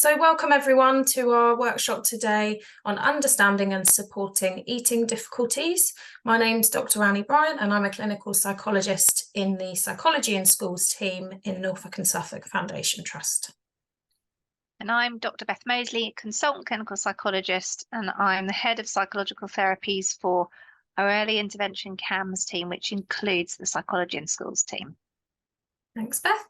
So welcome everyone to our workshop today on understanding and supporting eating difficulties. My name's Dr. Annie Bryant and I'm a clinical psychologist in the Psychology in Schools team in Norfolk and Suffolk Foundation Trust. And I'm Dr. Beth Mosley, consultant clinical psychologist, and I'm the head of psychological therapies for our early intervention CAMS team, which includes the Psychology in Schools team. Thanks, Beth.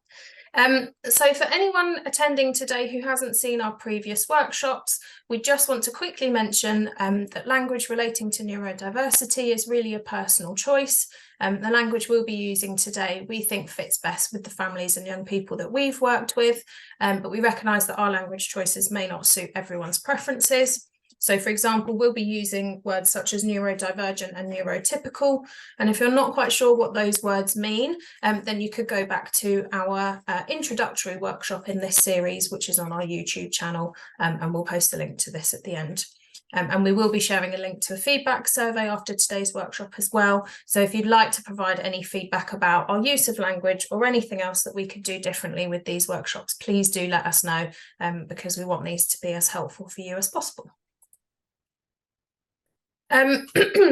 So for anyone attending today who hasn't seen our previous workshops, we just want to quickly mention that language relating to neurodiversity is really a personal choice. The language we'll be using today we think fits best with the families and young people that we've worked with, but we recognise that our language choices may not suit everyone's preferences. So, for example, we'll be using words such as neurodivergent and neurotypical. And if you're not quite sure what those words mean, then you could go back to our introductory workshop in this series, which is on our YouTube channel, and we'll post a link to this at the end. And we will be sharing a link to a feedback survey after today's workshop as well. So if you'd like to provide any feedback about our use of language or anything else that we could do differently with these workshops, please do let us know, because we want these to be as helpful for you as possible.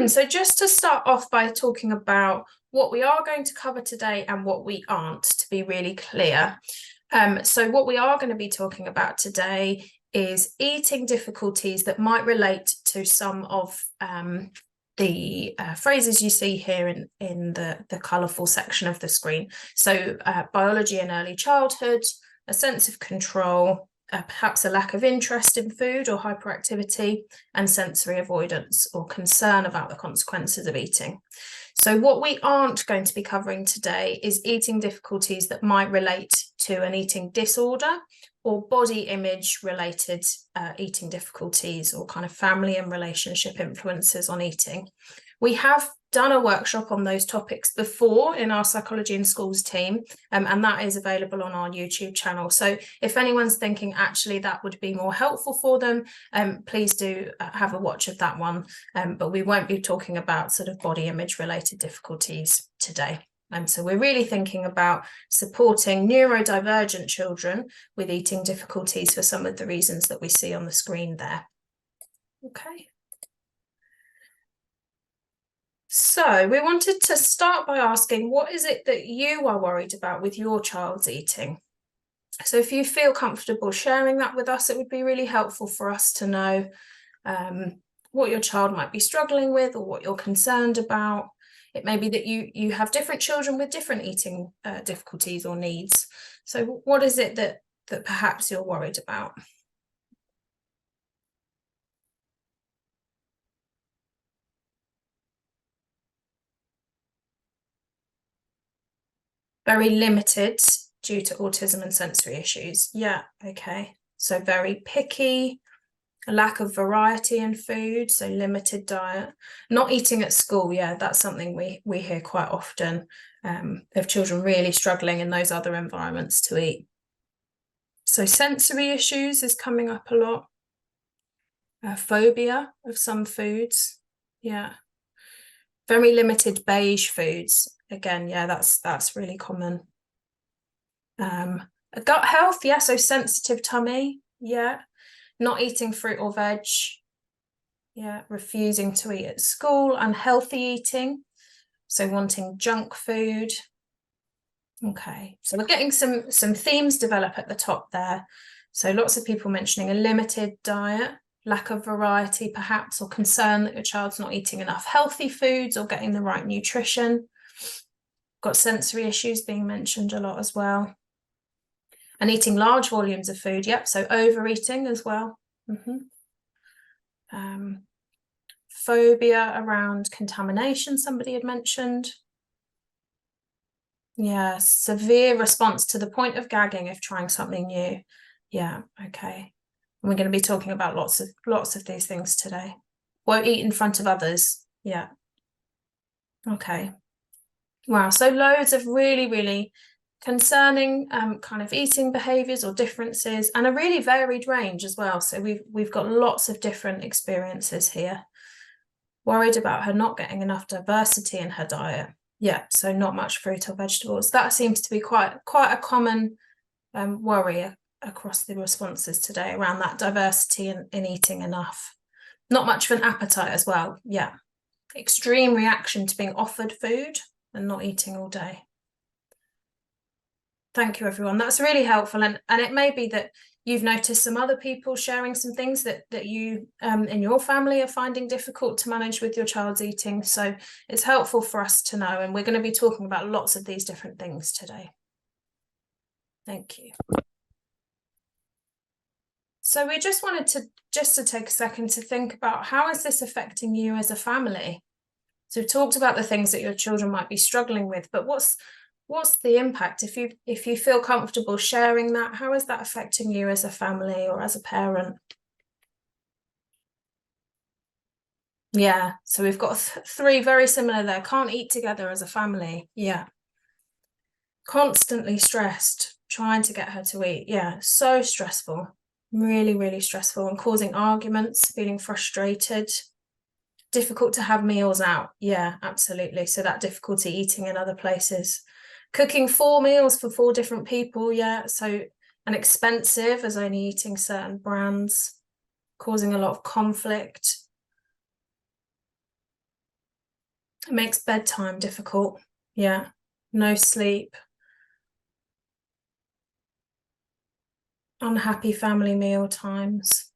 So just to start off by talking about what we are going to cover today and what we aren't, to be really clear. So what we are going to be talking about today is eating difficulties that might relate to some of the phrases you see here in the colourful section of the screen. So biology in early childhood, a sense of control, perhaps a lack of interest in food or hyperactivity, and sensory avoidance or concern about the consequences of eating. So what we aren't going to be covering today is eating difficulties that might relate to an eating disorder or body image related eating difficulties or kind of family and relationship influences on eating. We have done a workshop on those topics before in our Psychology in Schools team, and that is available on our YouTube channel. So if anyone's thinking actually that would be more helpful for them, please do have a watch of that one. But we won't be talking about sort of body image related difficulties today. So we're really thinking about supporting neurodivergent children with eating difficulties for some of the reasons that we see on the screen there. Okay. So we wanted to start by asking, what is it that you are worried about with your child's eating? So if you feel comfortable sharing that with us, it would be really helpful for us to know what your child might be struggling with or what you're concerned about. It may be that you have different children with different eating difficulties or needs. So what is it that perhaps you're worried about? Very limited due to autism and sensory issues. Yeah, okay. So very picky, a lack of variety in food, so limited diet. Not eating at school, yeah, that's something we hear quite often, of children really struggling in those other environments to eat. So sensory issues is coming up a lot. Phobia of some foods, yeah. Very limited beige foods. Again, yeah, that's really common. Gut health, yeah, so sensitive tummy, yeah. Not eating fruit or veg, yeah. Refusing to eat at school, unhealthy eating, so wanting junk food. Okay, so we're getting some themes develop at the top there. So lots of people mentioning a limited diet, lack of variety perhaps, or concern that your child's not eating enough healthy foods or getting the right nutrition. Got sensory issues being mentioned a lot as well. And eating large volumes of food, yep, so overeating as well. Phobia around contamination, somebody had mentioned. Yeah, severe response to the point of gagging if trying something new. Yeah, okay. And we're going to be talking about lots of these things today. Won't eat in front of others. Yeah. Okay. Wow, so loads of really, really concerning kind of eating behaviours or differences, and a really varied range as well. So we've got lots of different experiences here. Worried about her not getting enough diversity in her diet. Yeah, so not much fruit or vegetables. That seems to be quite a common worry across the responses today around that diversity in eating enough. Not much of an appetite as well. Yeah. Extreme reaction to being offered food and not eating all day. Thank you, everyone. That's really helpful. And it may be that you've noticed some other people sharing some things that you in your family are finding difficult to manage with your child's eating. So it's helpful for us to know. And we're going to be talking about lots of these different things today. Thank you. So we just wanted to take a second to think about, how is this affecting you as a family? So we've talked about the things that your children might be struggling with, but what's the impact? If you feel comfortable sharing that, how is that affecting you as a family or as a parent? Yeah, so we've got three very similar there. Can't eat together as a family. Yeah. Constantly stressed, trying to get her to eat. Yeah, so stressful. Really, really stressful, and causing arguments, feeling frustrated. Difficult to have meals out. Yeah, absolutely. So that difficulty eating in other places. Cooking 4 meals for 4 different people. Yeah, so, and expensive as only eating certain brands, causing a lot of conflict. It makes bedtime difficult. Yeah, no sleep. Unhappy family meal times.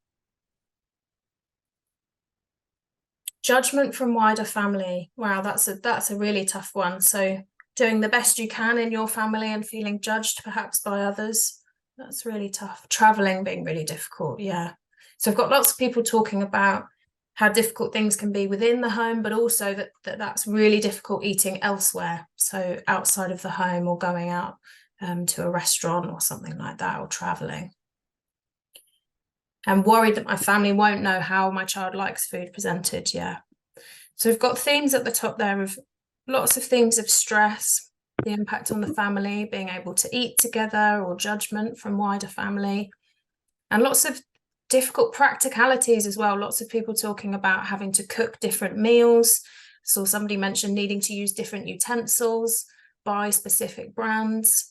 Judgment from wider family. Wow, that's a really tough one. So doing the best you can in your family and feeling judged perhaps by others. That's really tough. Traveling being really difficult. Yeah. So I've got lots of people talking about how difficult things can be within the home, but also that's really difficult eating elsewhere. So outside of the home, or going out to a restaurant or something like that, or traveling. I'm worried that my family won't know how my child likes food presented. Yeah. So we've got themes at the top there of lots of themes of stress, the impact on the family, being able to eat together, or judgment from wider family, and lots of difficult practicalities as well. Lots of people talking about having to cook different meals. So somebody mentioned needing to use different utensils, buy specific brands,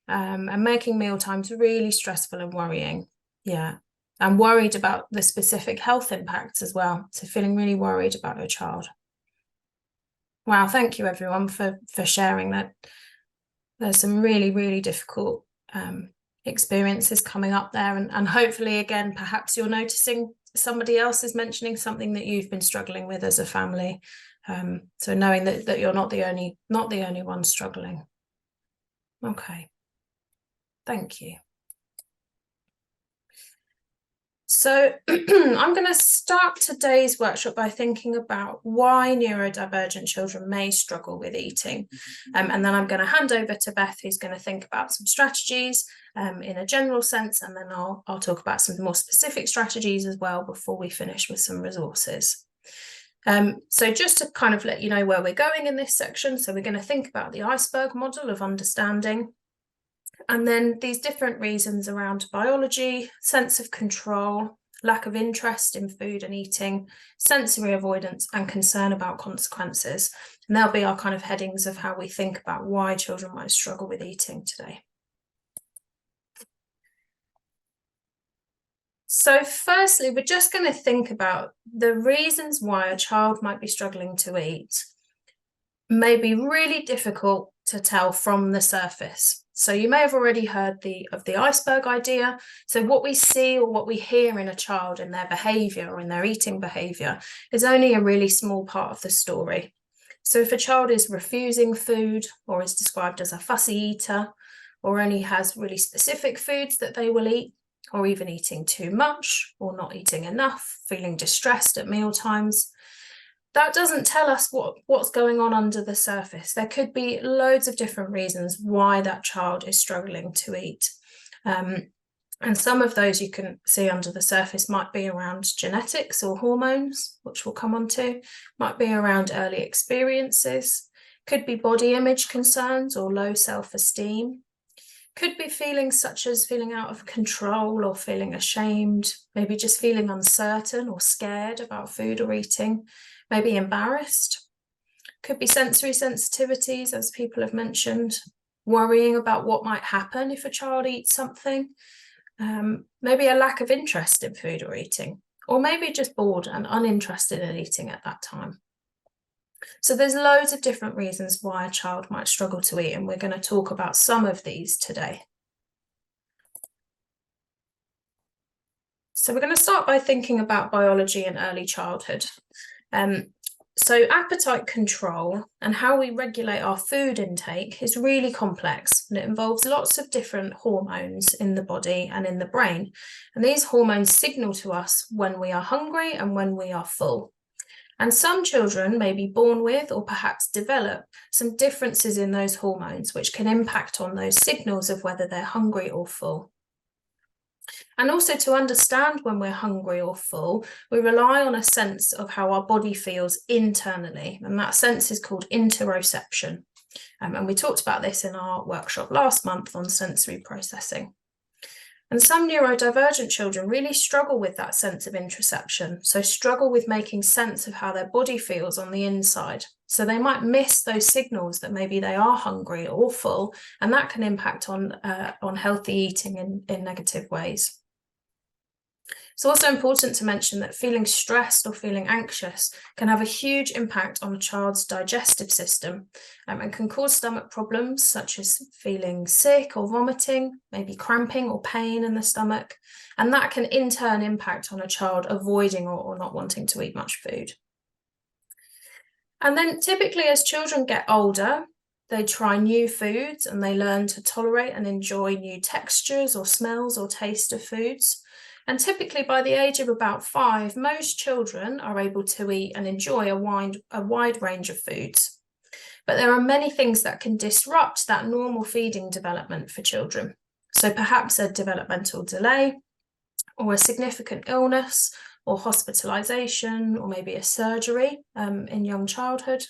and making meal times really stressful and worrying. Yeah. I'm worried about the specific health impacts as well. So feeling really worried about her child. Wow, thank you everyone for sharing that. There's some really, really difficult experiences coming up there, and hopefully again, perhaps you're noticing somebody else is mentioning something that you've been struggling with as a family. So knowing that you're not the only one struggling. Okay, thank you. So I'm going to start today's workshop by thinking about why neurodivergent children may struggle with eating. And then I'm going to hand over to Beth, who's going to think about some strategies in a general sense, and then I'll talk about some more specific strategies as well before we finish with some resources. So just to kind of let you know where we're going in this section, so we're going to think about the iceberg model of understanding, and then these different reasons around biology, sense of control, lack of interest in food and eating, sensory avoidance, and concern about consequences. And they'll be our kind of headings of how we think about why children might struggle with eating today. So firstly, we're just going to think about the reasons why a child might be struggling to eat. May be really difficult to tell from the surface. So you may have already heard of the iceberg idea. So what we see or what we hear in a child in their behaviour or in their eating behaviour is only a really small part of the story. So if a child is refusing food, or is described as a fussy eater, or only has really specific foods that they will eat, or even eating too much or not eating enough, feeling distressed at meal times, that doesn't tell us what's going on under the surface. There could be loads of different reasons why that child is struggling to eat. And some of those you can see under the surface might be around genetics or hormones, which we'll come on to, might be around early experiences, could be body image concerns or low self-esteem, could be feelings such as feeling out of control or feeling ashamed, maybe just feeling uncertain or scared about food or eating, maybe embarrassed. Could be sensory sensitivities, as people have mentioned, worrying about what might happen if a child eats something, maybe a lack of interest in food or eating, or maybe just bored and uninterested in eating at that time. So there's loads of different reasons why a child might struggle to eat, and we're going to talk about some of these today. So we're going to start by thinking about biology in early childhood. So appetite control and how we regulate our food intake is really complex, and it involves lots of different hormones in the body and in the brain. And these hormones signal to us when we are hungry and when we are full. And some children may be born with or perhaps develop some differences in those hormones, which can impact on those signals of whether they're hungry or full. And also, to understand when we're hungry or full, we rely on a sense of how our body feels internally, and that sense is called interoception. And we talked about this in our workshop last month on sensory processing. And some neurodivergent children really struggle with that sense of interoception, so struggle with making sense of how their body feels on the inside. So they might miss those signals that maybe they are hungry or full, and that can impact on healthy eating in negative ways. It's also important to mention that feeling stressed or feeling anxious can have a huge impact on a child's digestive system, and can cause stomach problems such as feeling sick or vomiting, maybe cramping or pain in the stomach, and that can in turn impact on a child avoiding or not wanting to eat much food. And then typically as children get older, they try new foods and they learn to tolerate and enjoy new textures or smells or taste of foods. And typically by the age of about 5, most children are able to eat and enjoy a wide range of foods. But there are many things that can disrupt that normal feeding development for children. So perhaps a developmental delay, or a significant illness, or hospitalization, or maybe a surgery in young childhood,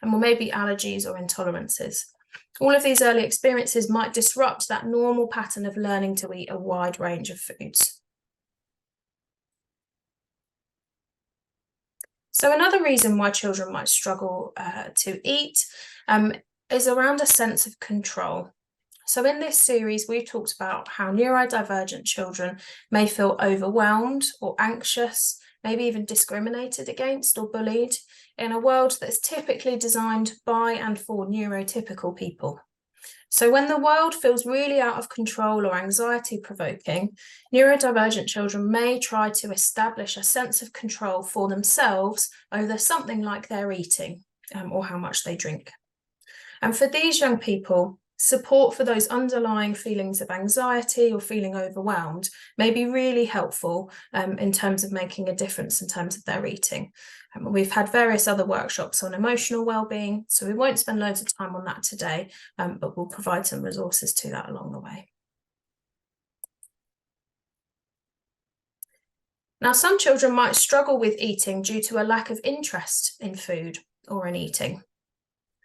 and maybe allergies or intolerances. All of these early experiences might disrupt that normal pattern of learning to eat a wide range of foods. So another reason why children might struggle to eat is around a sense of control. So in this series, we've talked about how neurodivergent children may feel overwhelmed or anxious, maybe even discriminated against or bullied in a world that's typically designed by and for neurotypical people. So when the world feels really out of control or anxiety-provoking, neurodivergent children may try to establish a sense of control for themselves over something like their eating or how much they drink. And for these young people, support for those underlying feelings of anxiety or feeling overwhelmed may be really helpful in terms of making a difference in terms of their eating. We've had various other workshops on emotional well-being, so we won't spend loads of time on that today, but we'll provide some resources to that along the way. Now, some children might struggle with eating due to a lack of interest in food or in eating.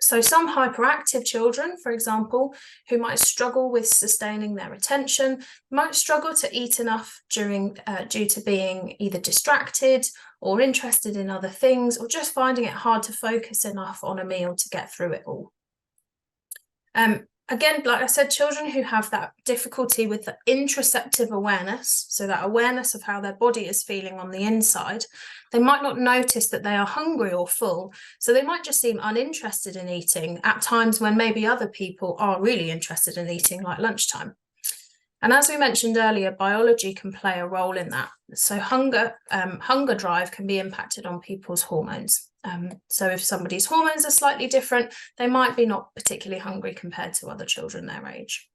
So some hyperactive children, for example, who might struggle with sustaining their attention, might struggle to eat enough due to being either distracted or interested in other things, or just finding it hard to focus enough on a meal to get through it all. Again, like I said, children who have that difficulty with the interoceptive awareness, so that awareness of how their body is feeling on the inside, they might not notice that they are hungry or full, so they might just seem uninterested in eating at times when maybe other people are really interested in eating, like lunchtime. And as we mentioned earlier, biology can play a role in that. So hunger drive can be impacted on people's hormones. So if somebody's hormones are slightly different, they might be not particularly hungry compared to other children their age.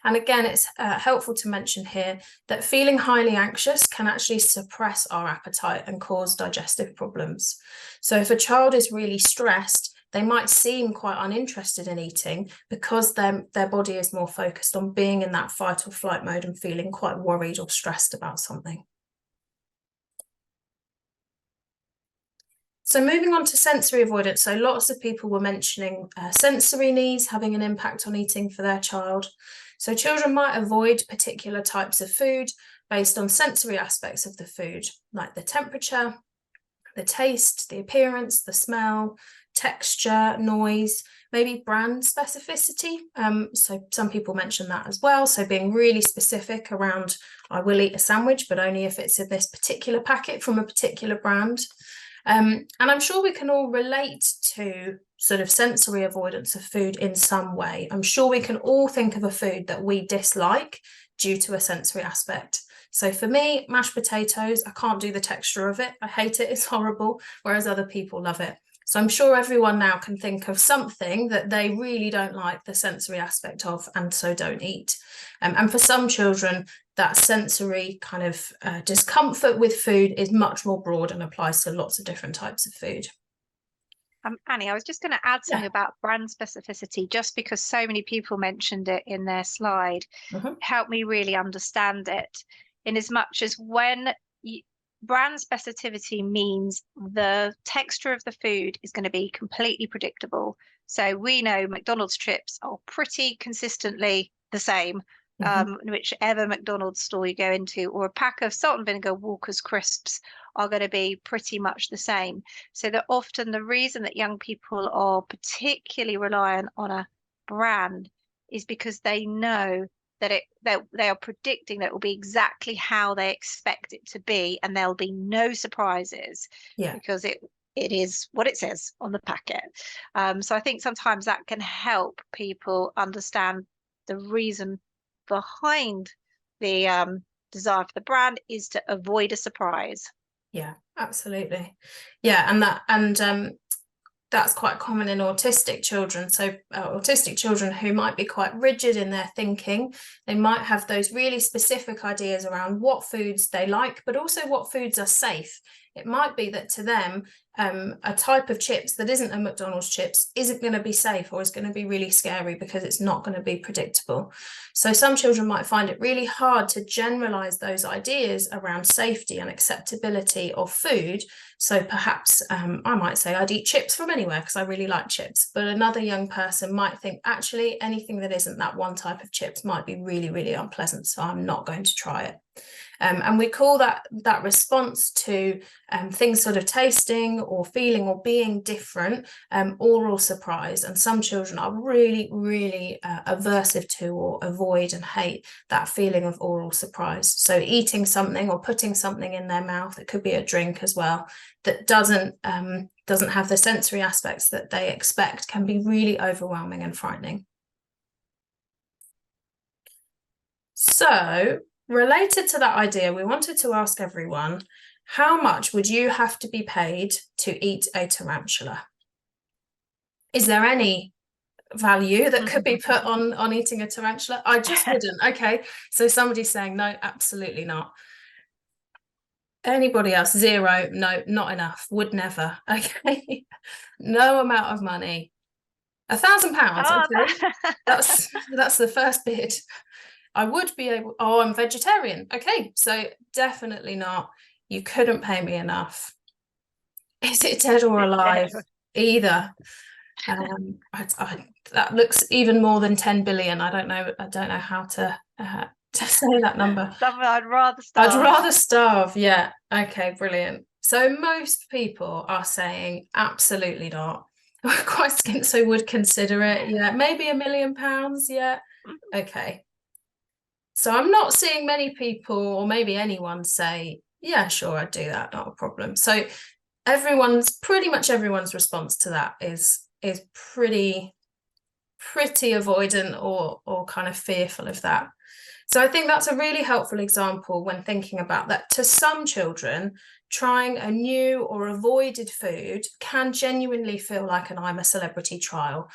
And again, it's helpful to mention here that feeling highly anxious can actually suppress our appetite and cause digestive problems. So if a child is really stressed, they might seem quite uninterested in eating because their body is more focused on being in that fight or flight mode and feeling quite worried or stressed about something. So moving on to sensory avoidance. So lots of people were mentioning sensory needs having an impact on eating for their child. So children might avoid particular types of food based on sensory aspects of the food, like the temperature, the taste, the appearance, the smell, texture, noise, maybe brand specificity. So some people mention that as well. So being really specific around, I will eat a sandwich, but only if it's in this particular packet from a particular brand. And I'm sure we can all relate to sort of sensory avoidance of food in some way. I'm sure we can all think of a food that we dislike due to a sensory aspect. So for me, mashed potatoes, I can't do the texture of it. I hate it, it's horrible, whereas other people love it. So I'm sure everyone now can think of something that they really don't like the sensory aspect of and so don't eat. And for some children, that sensory kind of discomfort with food is much more broad and applies to lots of different types of food. Annie, I was just going to add something about brand specificity, just because so many people mentioned it in their slide. Help me really understand it, in as much as when brand specificity means the texture of the food is going to be completely predictable. So we know McDonald's chips are pretty consistently the same, whichever McDonald's store you go into, or a pack of salt and vinegar Walker's crisps are going to be pretty much the same. So that often the reason that young people are particularly reliant on a brand is because they know that they are predicting that it will be exactly how they expect it to be, and there'll be no surprises because it is what it says on the packet. So I think sometimes that can help people understand the reason behind the desire for the brand is to avoid a surprise. Yeah, absolutely. Yeah, and that's quite common in autistic children. So autistic children who might be quite rigid in their thinking, they might have those really specific ideas around what foods they like, but also what foods are safe. It might be that to them, a type of chips that isn't a McDonald's chips isn't going to be safe, or is going to be really scary because it's not going to be predictable. So some children might find it really hard to generalize those ideas around safety and acceptability of food. So perhaps I might say I'd eat chips from anywhere because I really like chips, but another young person might think actually anything that isn't that one type of chips might be really, really unpleasant, so I'm not going to try it. And we call that response to things sort of tasting or feeling or being different, oral surprise. And some children are really, really aversive to or avoid and hate that feeling of oral surprise. So eating something or putting something in their mouth, it could be a drink as well, that doesn't have the sensory aspects that they expect, can be really overwhelming and frightening. So related to that idea, we wanted to ask everyone, how much would you have to be paid to eat a tarantula? Is there any value that could be put on eating a tarantula? I just wouldn't. Okay, so somebody's saying no, absolutely not. Anybody else? Zero. No, not enough. Would never. Okay, no amount of money. £1,000. Okay, that's the first bid. I would be able. Oh, I'm vegetarian. Okay, so definitely not. You couldn't pay me enough. Is it dead or alive? Either. That looks even more than 10 billion. I don't know how to say that number. I'd rather starve. I'd rather starve. Yeah. Okay, brilliant. So most people are saying absolutely not. Quite skint, so would consider it. Yeah, maybe £1 million. Yeah. Okay. So I'm not seeing many people, or maybe anyone, say, yeah, sure, I'd do that, not a problem. So pretty much everyone's response to that is pretty avoidant or kind of fearful of that. So I think that's a really helpful example when thinking about that. To some children, trying a new or avoided food can genuinely feel like an I'm a celebrity trial.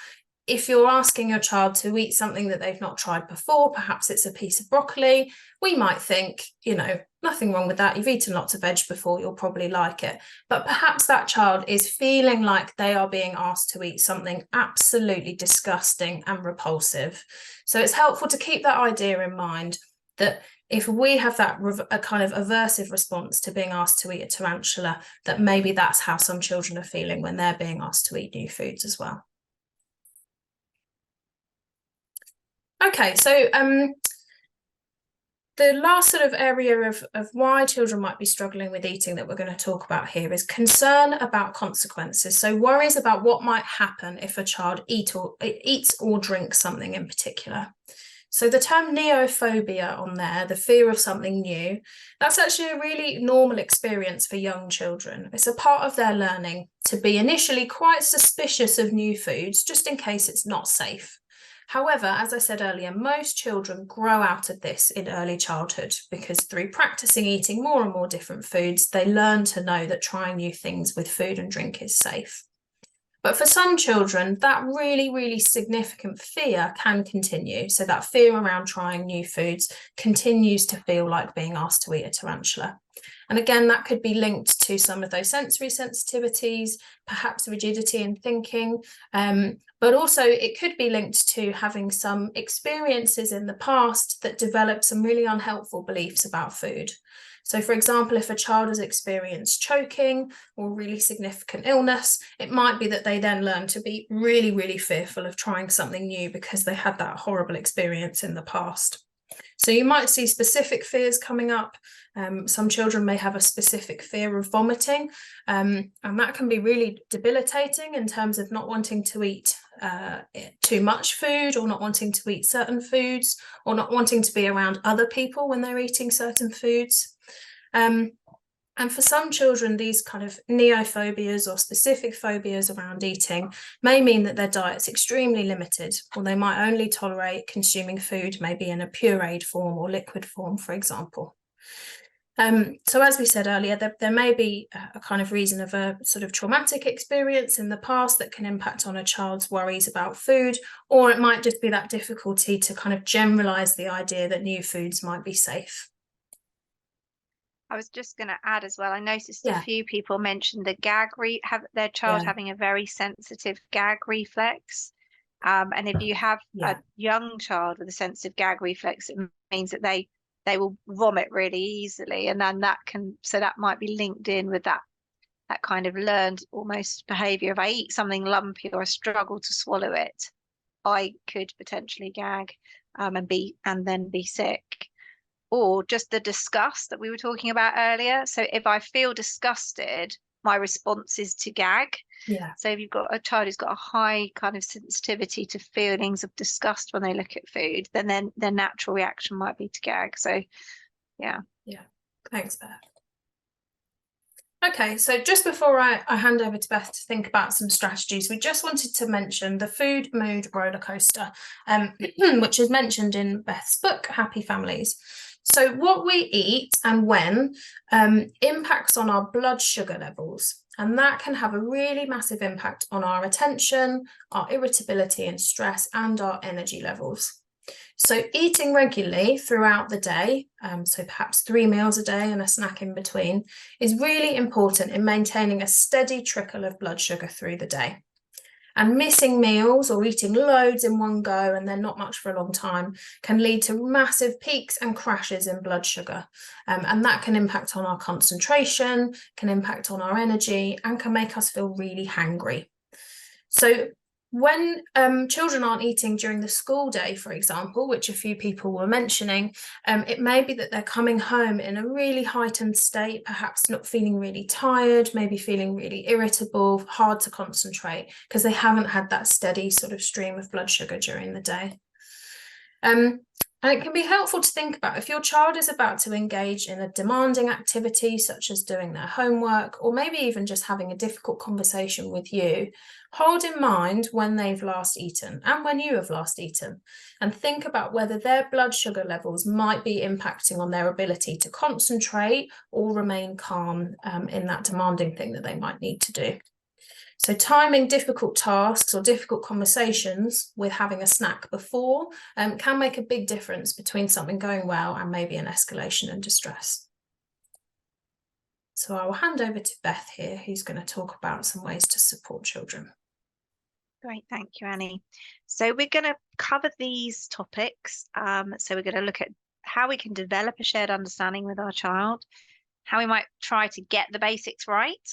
If you're asking your child to eat something that they've not tried before, perhaps it's a piece of broccoli, we might think, nothing wrong with that. You've eaten lots of veg before, you'll probably like it. But perhaps that child is feeling like they are being asked to eat something absolutely disgusting and repulsive. So it's helpful to keep that idea in mind, that if we have that a kind of aversive response to being asked to eat a tarantula, that maybe that's how some children are feeling when they're being asked to eat new foods as well. Okay, so The last sort of area of why children might be struggling with eating that we're going to talk about here is concern about consequences. So worries about what might happen if a child eats or drinks something in particular. So the term neophobia on there, the fear of something new, that's actually a really normal experience for young children. It's a part of their learning to be initially quite suspicious of new foods, just in case it's not safe. However, as I said earlier, most children grow out of this in early childhood because through practicing eating more and more different foods, they learn to know that trying new things with food and drink is safe. But for some children, that really, really significant fear can continue. So that fear around trying new foods continues to feel like being asked to eat a tarantula. And again, that could be linked to some of those sensory sensitivities, perhaps rigidity in thinking, but also it could be linked to having some experiences in the past that develop some really unhelpful beliefs about food. So, for example, if a child has experienced choking or really significant illness, it might be that they then learn to be really, really fearful of trying something new because they had that horrible experience in the past. So you might see specific fears coming up. Some children may have a specific fear of vomiting, and that can be really debilitating in terms of not wanting to eat too much food, or not wanting to eat certain foods, or not wanting to be around other people when they're eating certain foods. And for some children, these kind of neophobias or specific phobias around eating may mean that their diet's extremely limited, or they might only tolerate consuming food maybe in a pureed form or liquid form, for example. So as we said earlier, there may be a kind of reason of a sort of traumatic experience in the past that can impact on a child's worries about food, or it might just be that difficulty to kind of generalize the idea that new foods might be safe. I was just going to add as well, I noticed a Yeah. few people mentioned the have their child Yeah. having a very sensitive gag reflex. And if you have a young child with a sensitive gag reflex, it means that they will vomit really easily. And then that might be linked in with that kind of learned almost behavior. If I eat something lumpy or I struggle to swallow it, I could potentially gag and then be sick. Or just the disgust that we were talking about earlier. So if I feel disgusted, my response is to gag. Yeah. So if you've got a child who's got a high kind of sensitivity to feelings of disgust when they look at food, then their natural reaction might be to gag. So yeah. Yeah. Thanks, Beth. Okay, so just before I hand over to Beth to think about some strategies, we just wanted to mention the food mood roller coaster, which is mentioned in Beth's book, Happy Families. So what we eat and when impacts on our blood sugar levels, and that can have a really massive impact on our attention, our irritability and stress, and our energy levels. So eating regularly throughout the day, so perhaps 3 meals a day and a snack in between, is really important in maintaining a steady trickle of blood sugar through the day. And missing meals or eating loads in one go and then not much for a long time can lead to massive peaks and crashes in blood sugar. And that can impact on our concentration, can impact on our energy, and can make us feel really hangry. So when children aren't eating during the school day, for example, which a few people were mentioning, it may be that they're coming home in a really heightened state, perhaps not feeling really tired, maybe feeling really irritable, hard to concentrate, because they haven't had that steady sort of stream of blood sugar during the day. And it can be helpful to think about if your child is about to engage in a demanding activity, such as doing their homework, or maybe even just having a difficult conversation with you, hold in mind when they've last eaten and when you have last eaten, and think about whether their blood sugar levels might be impacting on their ability to concentrate or remain calm in that demanding thing that they might need to do. So timing difficult tasks or difficult conversations with having a snack before can make a big difference between something going well and maybe an escalation and distress. So I will hand over to Beth here, who's going to talk about some ways to support children. Great, thank you, Annie. So we're going to cover these topics. So we're going to look at how we can develop a shared understanding with our child, how we might try to get the basics right.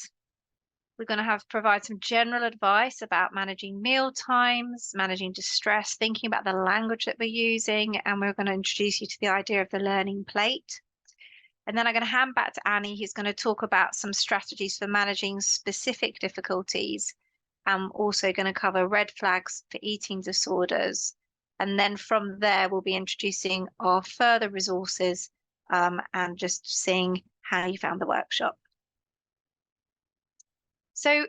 We're going to provide some general advice about managing meal times, managing distress, thinking about the language that we're using, and we're going to introduce you to the idea of the learning plate. And then I'm going to hand back to Annie, who's going to talk about some strategies for managing specific difficulties. I'm also going to cover red flags for eating disorders. And then from there, we'll be introducing our further resources and just seeing how you found the workshop. So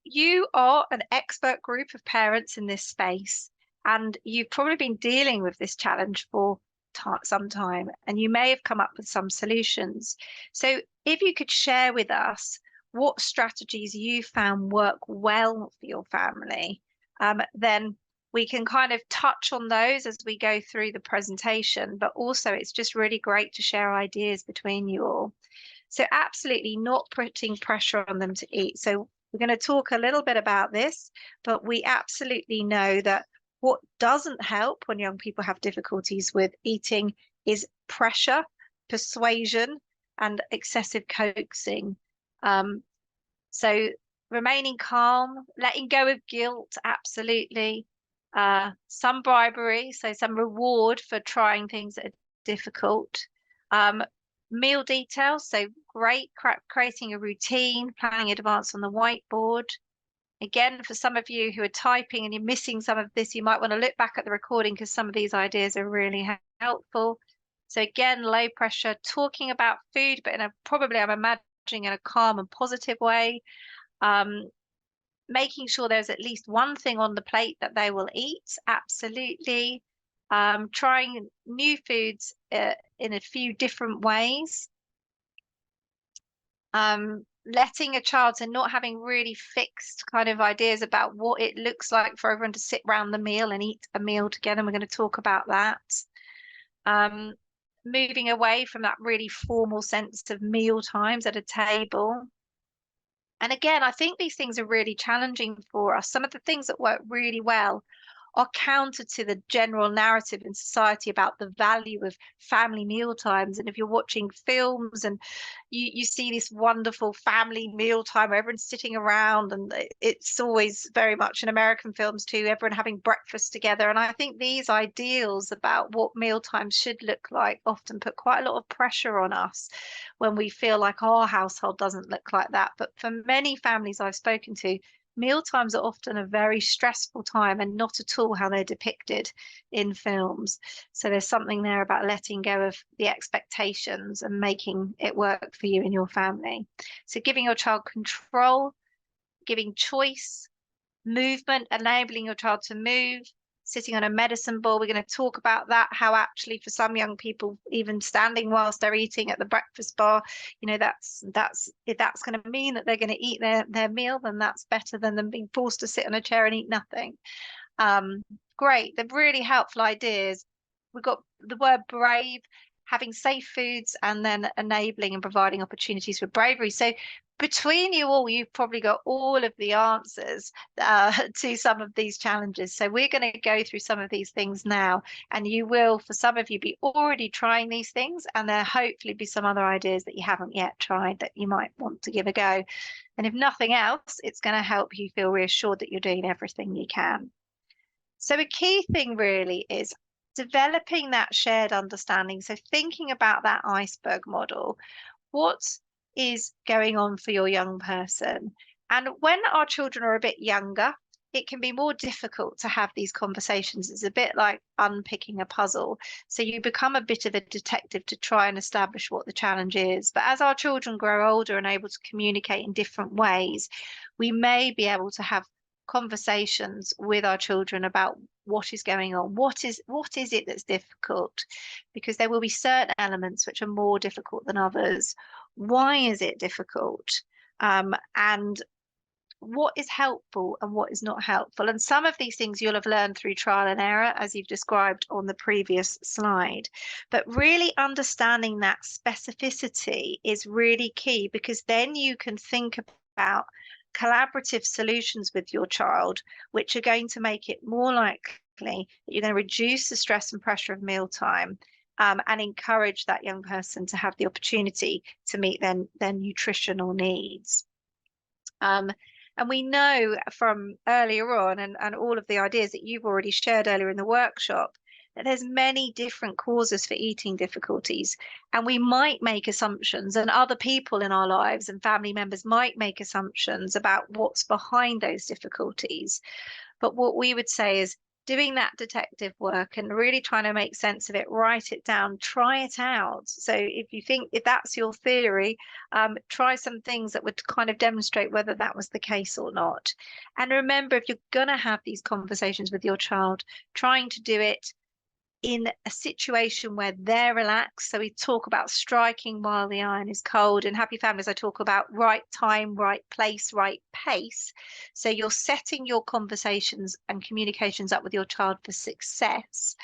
you are an expert group of parents in this space, and you've probably been dealing with this challenge for some time, and you may have come up with some solutions. So if you could share with us what strategies you found work well for your family, then we can kind of touch on those as we go through the presentation, but also it's just really great to share ideas between you all. So absolutely not putting pressure on them to eat. So we're going to talk a little bit about this, but we absolutely know that what doesn't help when young people have difficulties with eating is pressure, persuasion, and excessive coaxing. So remaining calm, letting go of guilt, absolutely. Some bribery, so some reward for trying things that are difficult. Meal details, so great, creating a routine, planning in advance on the whiteboard. Again, for some of you who are typing and you're missing some of this, you might want to look back at the recording because some of these ideas are really helpful. So again, low pressure, talking about food, but probably I'm imagining in a calm and positive way. Making sure there's at least one thing on the plate that they will eat, absolutely. Trying new foods in a few different ways. Letting a child, so not having really fixed kind of ideas about what it looks like for everyone to sit around the meal and eat a meal together. And we're going to talk about that. Moving away from that really formal sense of meal times at a table. And again, I think these things are really challenging for us. Some of the things that work really well are counter to the general narrative in society about the value of family meal times. And if you're watching films and you see this wonderful family meal time where everyone's sitting around, and it's always very much in American films too, everyone having breakfast together. And I think these ideals about what meal times should look like often put quite a lot of pressure on us when we feel like our household doesn't look like that. But for many families I've spoken to, meal times are often a very stressful time and not at all how they're depicted in films. So there's something there about letting go of the expectations and making it work for you and your family. So giving your child control, giving choice, movement, enabling your child to move, sitting on a medicine ball. We're going to talk about that, how actually for some young people, even standing whilst they're eating at the breakfast bar, if that's going to mean that they're going to eat their meal, then that's better than them being forced to sit on a chair and eat nothing. Great, they're really helpful ideas. We've got the word brave, having safe foods, and then enabling and providing opportunities for bravery. So between you all, you've probably got all of the answers to some of these challenges. So we're going to go through some of these things now, and you will, for some of you, be already trying these things, and there hopefully be some other ideas that you haven't yet tried that you might want to give a go. And if nothing else, it's going to help you feel reassured that you're doing everything you can. So a key thing really is developing that shared understanding. So thinking about that iceberg model, what is going on for your young person? And when our children are a bit younger, it can be more difficult to have these conversations. It's a bit like unpicking a puzzle. So you become a bit of a detective to try and establish what the challenge is. But as our children grow older and able to communicate in different ways, we may be able to have conversations with our children about what is going on, what is it that's difficult, because there will be certain elements which are more difficult than others. Why is it difficult? And what is helpful and what is not helpful? And some of these things you'll have learned through trial and error, as you've described on the previous slide. But really understanding that specificity is really key, because then you can think about collaborative solutions with your child, which are going to make it more likely that you're going to reduce the stress and pressure of mealtime, and encourage that young person to have the opportunity to meet their nutritional needs. And we know from earlier on, and all of the ideas that you've already shared earlier in the workshop, that there's many different causes for eating difficulties. And we might make assumptions, and other people in our lives and family members might make assumptions about what's behind those difficulties. But what we would say is doing that detective work and really trying to make sense of it, write it down, try it out. So if that's your theory, try some things that would kind of demonstrate whether that was the case or not. And remember, if you're going to have these conversations with your child, trying to do it in a situation where they're relaxed. So we talk about striking while the iron is cold. In Happy Families, I talk about right time, right place, right pace. So you're setting your conversations and communications up with your child for success,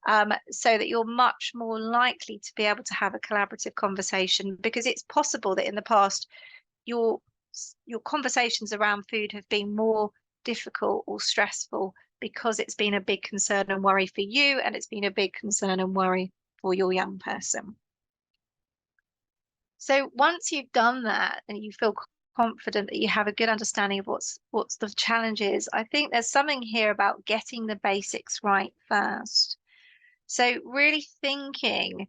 so that you're much more likely to be able to have a collaborative conversation, because it's possible that in the past your conversations around food have been more difficult or stressful because it's been a big concern and worry for you, and it's been a big concern and worry for your young person. So once you've done that and you feel confident that you have a good understanding of what's the challenge is, I think there's something here about getting the basics right first. So really thinking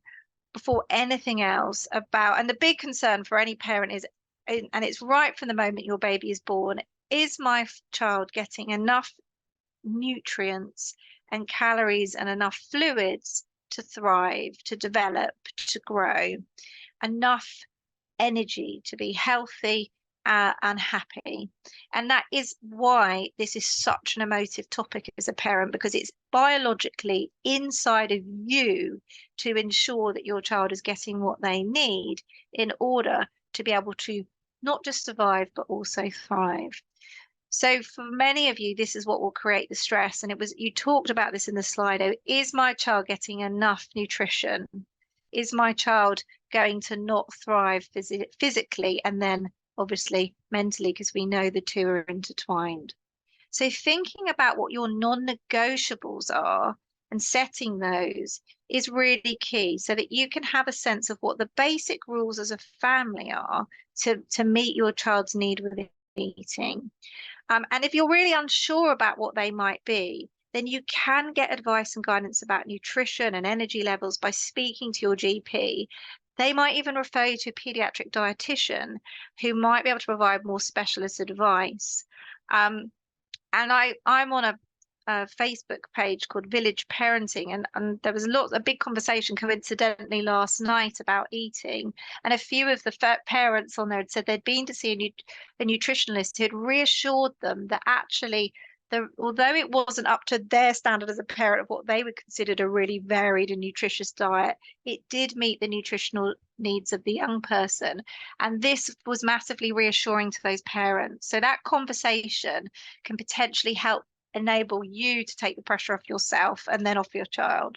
before anything else about, and the big concern for any parent is, and it's right from the moment your baby is born, is my child getting enough nutrients and calories and enough fluids to thrive, to develop, to grow, enough energy to be healthy and happy. And that is why this is such an emotive topic as a parent, because it's biologically inside of you to ensure that your child is getting what they need in order to be able to not just survive, but also thrive. So for many of you, this is what will create the stress. And you talked about this in the Slido. Is my child getting enough nutrition? Is my child going to not thrive physically and then obviously mentally, because we know the two are intertwined. So thinking about what your non-negotiables are and setting those is really key, so that you can have a sense of what the basic rules as a family are to meet your child's need with eating. And if you're really unsure about what they might be, then you can get advice and guidance about nutrition and energy levels by speaking to your GP. They might even refer you to a pediatric dietitian who might be able to provide more specialist advice. And I'm on a Facebook page called Village Parenting, and there was a big conversation coincidentally last night about eating, and a few of the parents on there had said they'd been to see a nutritionalist who had reassured them that actually although it wasn't up to their standard as a parent of what they would consider a really varied and nutritious diet, it did meet the nutritional needs of the young person. And this was massively reassuring to those parents. So that conversation can potentially help enable you to take the pressure off yourself and then off your child.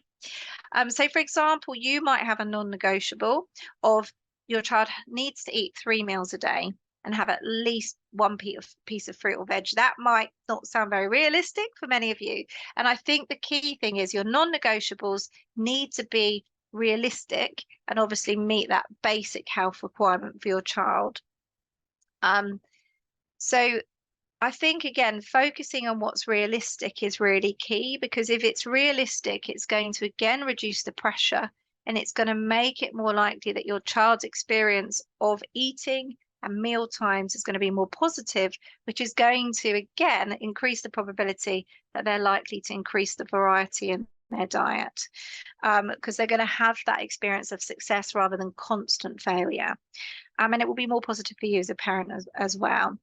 So for example, you might have a non-negotiable of your child needs to eat 3 meals a day and have at least one piece of fruit or veg. That might not sound very realistic for many of you. And I think the key thing is your non-negotiables need to be realistic and obviously meet that basic health requirement for your child. So I think, again, focusing on what's realistic is really key, because if it's realistic, it's going to, again, reduce the pressure, and it's going to make it more likely that your child's experience of eating and meal times is going to be more positive, which is going to, again, increase the probability that they're likely to increase the variety in their diet, because they're going to have that experience of success rather than constant failure. And it will be more positive for you as a parent as well.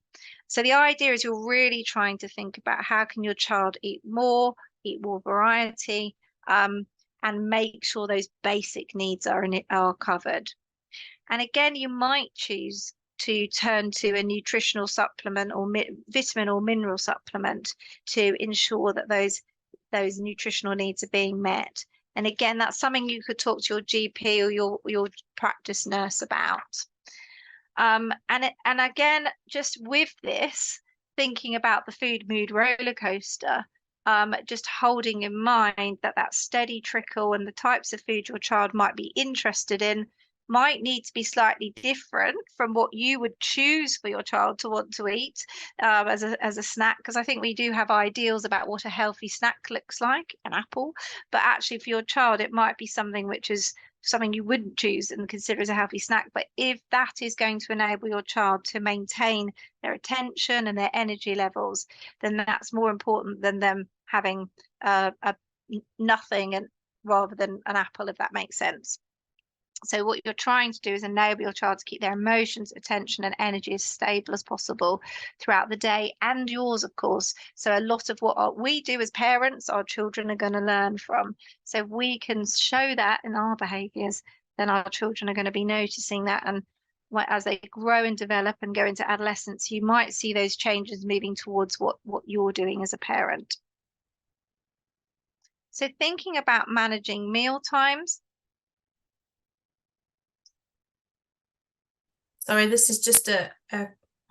So the idea is you're really trying to think about how can your child eat more variety, and make sure those basic needs are covered. And again, you might choose to turn to a nutritional supplement or vitamin or mineral supplement to ensure that those nutritional needs are being met. And again, that's something you could talk to your GP or your practice nurse about. And again, just with this, thinking about the food mood roller coaster, just holding in mind that steady trickle and the types of food your child might be interested in might need to be slightly different from what you would choose for your child to want to eat as a snack, because I think we do have ideals about what a healthy snack looks like, an apple, but actually for your child it might be something which is something you wouldn't choose and consider as a healthy snack. But if that is going to enable your child to maintain their attention and their energy levels, then that's more important than them having a nothing and rather than an apple, if that makes sense. So what you're trying to do is enable your child to keep their emotions, attention, and energy as stable as possible throughout the day, and yours, of course. So a lot of what we do as parents, our children are going to learn from. So if we can show that in our behaviours, then our children are going to be noticing that. And as they grow and develop and go into adolescence, you might see those changes moving towards what you're doing as a parent. So thinking about managing meal times. Sorry, this is just a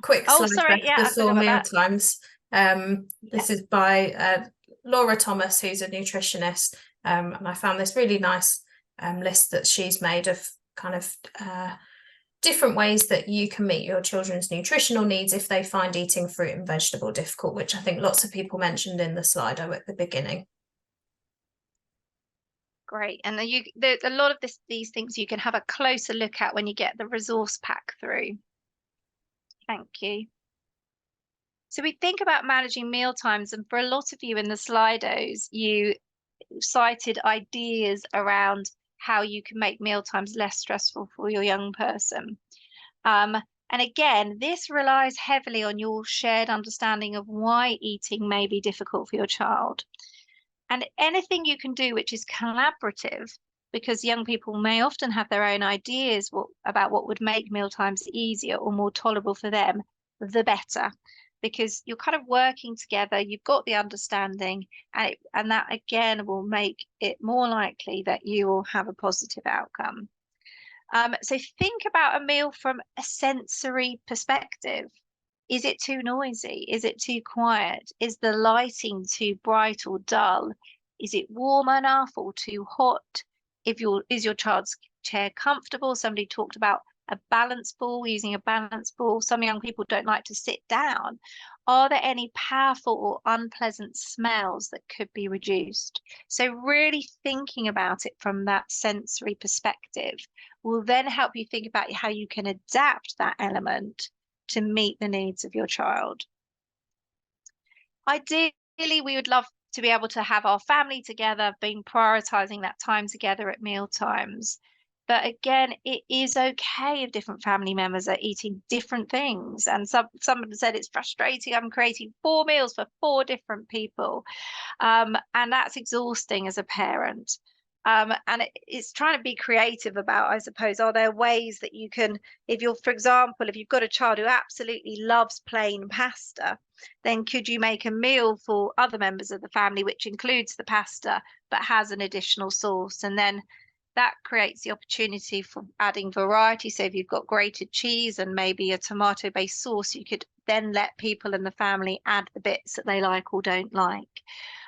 quick slide sorry, back before meal times. This is by Laura Thomas, who's a nutritionist, and I found this really nice list that she's made of kind of different ways that you can meet your children's nutritional needs if they find eating fruit and vegetable difficult, which I think lots of people mentioned in the Slido at the beginning. Great. And there's a lot of these things you can have a closer look at when you get the resource pack through. Thank you. So we think about managing meal times, and for a lot of you in the Slidos, you cited ideas around how you can make meal times less stressful for your young person. And again, this relies heavily on your shared understanding of why eating may be difficult for your child. And anything you can do which is collaborative, because young people may often have their own ideas about what would make mealtimes easier or more tolerable for them, the better. Because you're kind of working together, you've got the understanding, and that again will make it more likely that you will have a positive outcome. So think about a meal from a sensory perspective. Is it too noisy? Is it too quiet? Is the lighting too bright or dull? Is it warm enough or too hot? Is your child's chair comfortable? Somebody talked about a balance ball, using a balance ball. Some young people don't like to sit down. Are there any powerful or unpleasant smells that could be reduced? So really thinking about it from that sensory perspective will then help you think about how you can adapt that element to meet the needs of your child. Ideally, we would love to be able to have our family together, being prioritizing that time together at meal times. But again, it is okay if different family members are eating different things. And someone said it's frustrating. I'm creating 4 meals for 4 different people. And that's exhausting as a parent. And it's trying to be creative about, I suppose, are there ways that you can, for example, if you've got a child who absolutely loves plain pasta, then could you make a meal for other members of the family, which includes the pasta, but has an additional sauce? And then that creates the opportunity for adding variety. So if you've got grated cheese and maybe a tomato-based sauce, you could then let people in the family add the bits that they like or don't like.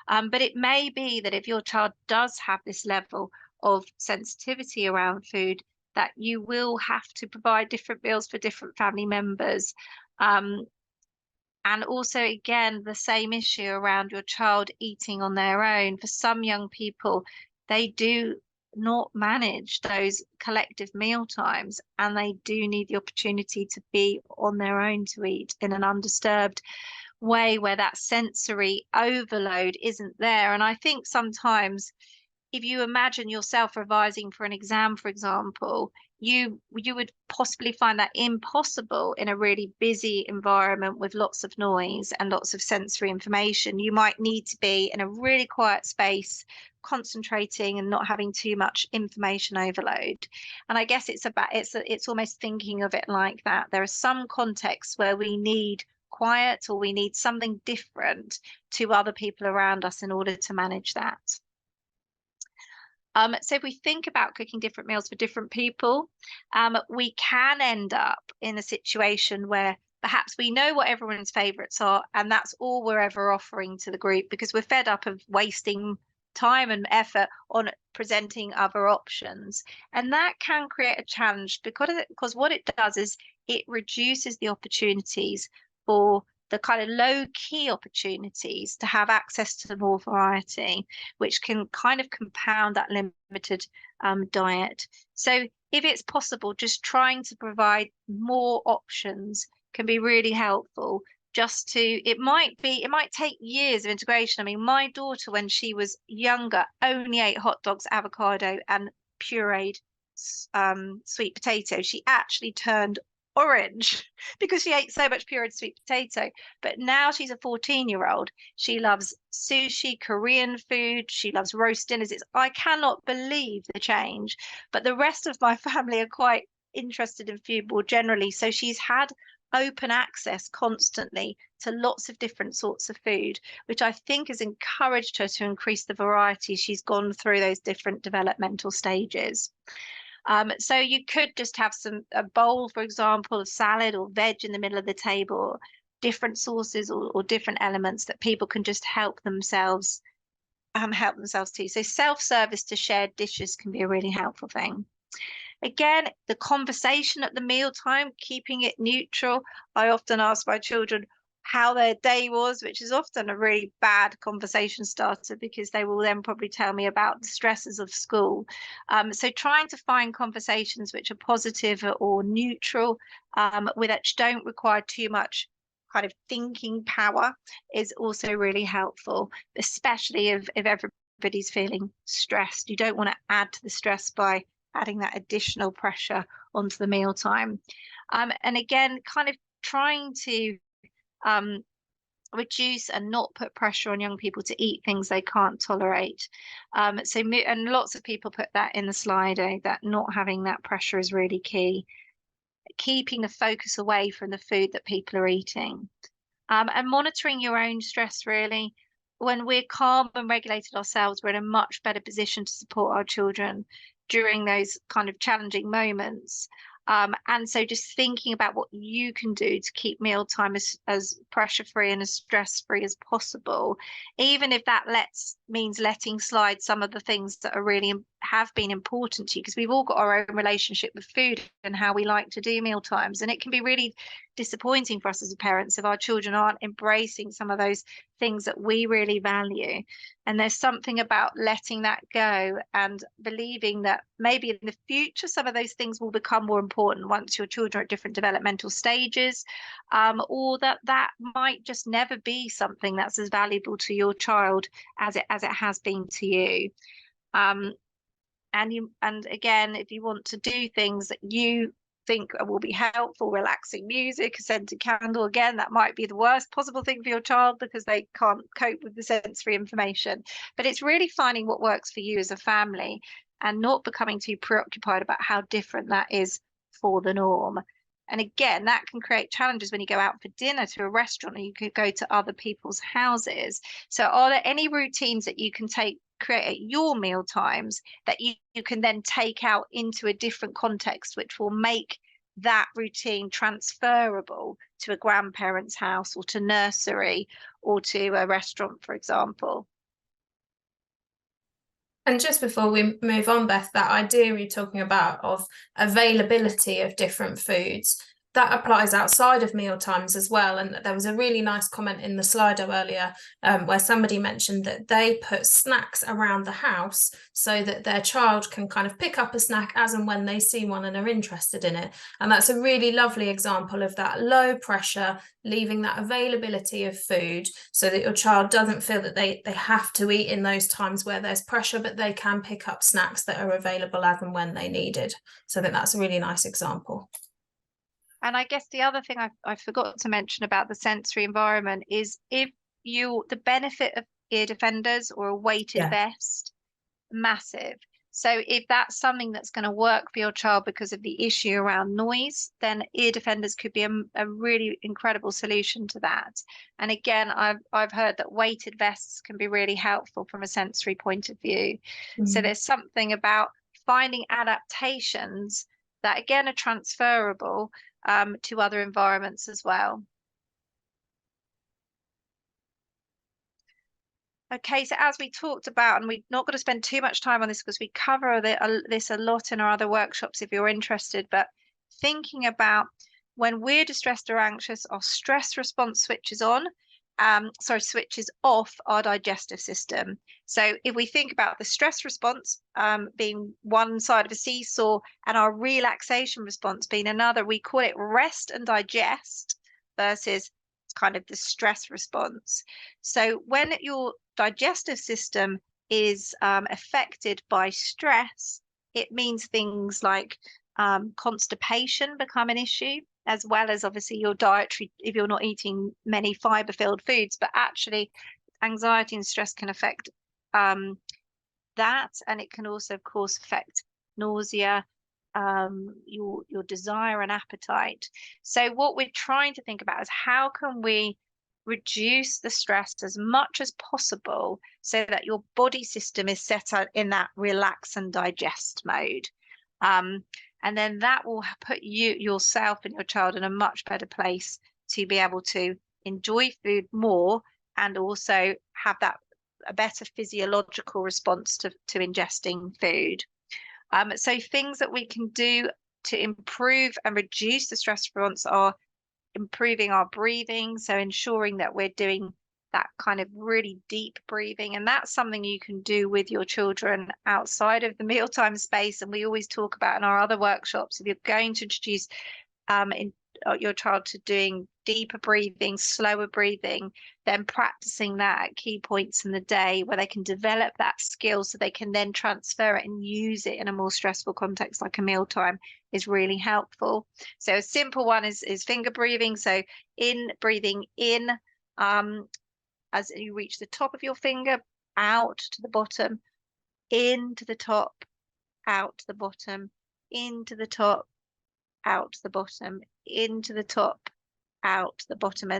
But it may be that if your child does have this level of sensitivity around food, that you will have to provide different meals for different family members. And also, again, the same issue around your child eating on their own. For some young people, they do not manage those collective meal times, and they do need the opportunity to be on their own to eat in an undisturbed way where that sensory overload isn't there. And I think sometimes if you imagine yourself revising for an exam, for example, you would possibly find that impossible in a really busy environment with lots of noise and lots of sensory information. You might need to be in a really quiet space, concentrating and not having too much information overload. And I guess it's almost thinking of it like that. There are some contexts where we need quiet or we need something different to other people around us in order to manage that. So if we think about cooking different meals for different people, we can end up in a situation where perhaps we know what everyone's favourites are, and that's all we're ever offering to the group because we're fed up of wasting time and effort on presenting other options, and that can create a challenge because what it does is it reduces the opportunities for the kind of low-key opportunities to have access to more variety, which can kind of compound that limited diet. So if it's possible, just trying to provide more options can be really helpful. It might take years of integration. I mean, my daughter, when she was younger, only ate hot dogs, avocado, and pureed sweet potato. She actually turned orange because she ate so much pureed sweet potato. But now she's a 14-year-old. She loves sushi, Korean food. She loves roast dinners. I cannot believe the change. But the rest of my family are quite interested in food more generally. So she's had open access constantly to lots of different sorts of food, which I think has encouraged her to increase the variety. She's gone through those different developmental stages. So you could just have a bowl, for example, of salad or veg in the middle of the table, different sauces or different elements that people can just help themselves too. So self-service to shared dishes can be a really helpful thing. Again, the conversation at the mealtime, keeping it neutral. I often ask my children how their day was, which is often a really bad conversation starter because they will then probably tell me about the stresses of school. So trying to find conversations which are positive or neutral, which don't require too much kind of thinking power is also really helpful, especially if everybody's feeling stressed. You don't want to add to the stress by adding that additional pressure onto the mealtime. And again, kind of trying to reduce and not put pressure on young people to eat things they can't tolerate. And lots of people put that in the Slido, that not having that pressure is really key. Keeping the focus away from the food that people are eating. And monitoring your own stress, really. When we're calm and regulated ourselves, we're in a much better position to support our children during those kind of challenging moments. And so just thinking about what you can do to keep mealtime as pressure-free and as stress-free as possible, even if that means letting slide some of the things that are really have been important to you, because we've all got our own relationship with food and how we like to do meal times. And it can be really disappointing for us as parents if our children aren't embracing some of those things that we really value. And there's something about letting that go and believing that maybe in the future some of those things will become more important once your children are at different developmental stages, or that might just never be something that's as valuable to your child as it has been to you. And again, if you want to do things that you think will be helpful, relaxing music, a scented candle, again, that might be the worst possible thing for your child because they can't cope with the sensory information. But it's really finding what works for you as a family and not becoming too preoccupied about how different that is for the norm. And again, that can create challenges when you go out for dinner to a restaurant, or you could go to other people's houses. So are there any routines that you can create at your meal times that you can then take out into a different context, which will make that routine transferable to a grandparent's house or to nursery or to a restaurant, for example? And just before we move on, Beth, that idea you're talking about of availability of different foods, that applies outside of meal times as well. And there was a really nice comment in the Slido earlier where somebody mentioned that they put snacks around the house so that their child can kind of pick up a snack as and when they see one and are interested in it. And that's a really lovely example of that low pressure, leaving that availability of food so that your child doesn't feel that they have to eat in those times where there's pressure, but they can pick up snacks that are available as and when they needed. So I think that's a really nice example. And I guess the other thing I forgot to mention about the sensory environment is the benefit of ear defenders or a weighted vest, massive. So if that's something that's going to work for your child because of the issue around noise, then ear defenders could be a really incredible solution to that. And again, I've heard that weighted vests can be really helpful from a sensory point of view. So there's something about finding adaptations that again are transferable to other environments as well. Okay, so as we talked about, and we're not going to spend too much time on this because we cover this a lot in our other workshops if you're interested, but thinking about when we're distressed or anxious, our stress response switches on, switches off our digestive system. So if we think about the stress response being one side of a seesaw and our relaxation response being another, we call it rest and digest versus kind of the stress response. So when your digestive system is affected by stress, it means things like constipation become an issue, as well as obviously your dietary, if you're not eating many fiber-filled foods, but actually anxiety and stress can affect that, and it can also, of course, affect nausea, your desire and appetite. So what we're trying to think about is how can we reduce the stress as much as possible so that your body system is set out in that relax and digest mode. And then that will put yourself and your child in a much better place to be able to enjoy food more and also have a better physiological response to ingesting food. So things that we can do to improve and reduce the stress response are improving our breathing, so ensuring that we're doing that kind of really deep breathing, and that's something you can do with your children outside of the mealtime space. And we always talk about in our other workshops, if you're going to introduce your child to doing deeper breathing, slower breathing, then practicing that at key points in the day where they can develop that skill so they can then transfer it and use it in a more stressful context like a mealtime is really helpful. So a simple one is finger breathing. So breathing in as you reach the top of your finger, out to the bottom, into the top, out to the bottom, into the top, out to the bottom, into the top, out to the bottom.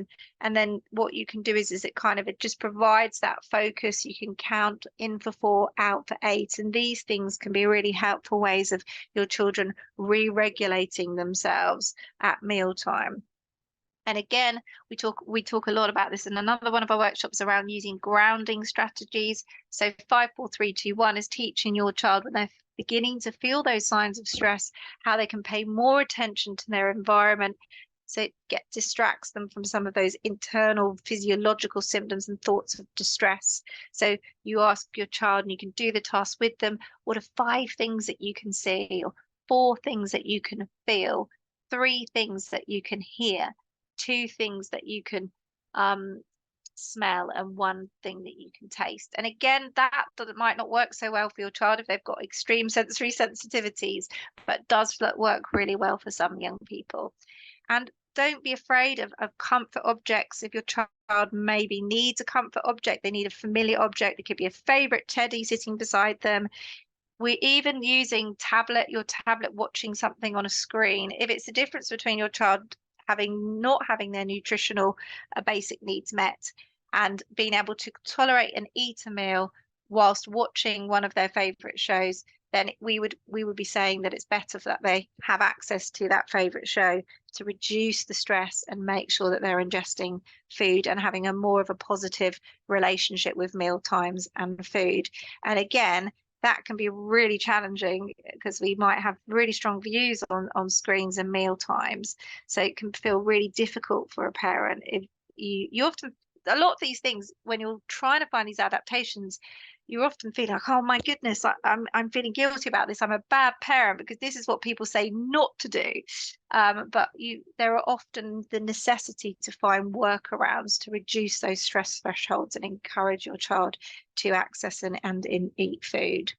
And then what you can do is it just provides that focus. You can count in for 4, out for 8, and these things can be really helpful ways of your children re-regulating themselves at mealtime. And again, we talk a lot about this in another one of our workshops around using grounding strategies. So 5, 4, 3, 2, 1 is teaching your child when they're beginning to feel those signs of stress, how they can pay more attention to their environment. So it distracts them from some of those internal physiological symptoms and thoughts of distress. So you ask your child, and you can do the task with them, what are 5 things that you can see, or 4 things that you can feel, 3 things that you can hear, 2 things that you can smell, and 1 thing that you can taste. And again, that might not work so well for your child if they've got extreme sensory sensitivities, but does work really well for some young people. And don't be afraid of comfort objects. If your child maybe needs a comfort object, they need a familiar object. It could be a favorite teddy sitting beside them. We're even using your tablet watching something on a screen. If it's the difference between your child not having their nutritional basic needs met and being able to tolerate and eat a meal whilst watching one of their favorite shows, then we would be saying that it's better that they have access to that favorite show to reduce the stress and make sure that they're ingesting food and having a more of a positive relationship with meal times and food. And again, that can be really challenging because we might have really strong views on screens and meal times. So it can feel really difficult for a parent. If you often, a lot of these things, when you're trying to find these adaptations, you often feel like, oh my goodness, I'm feeling guilty about this. I'm a bad parent because this is what people say not to do. But there are often the necessity to find workarounds to reduce those stress thresholds and encourage your child to access and eat food.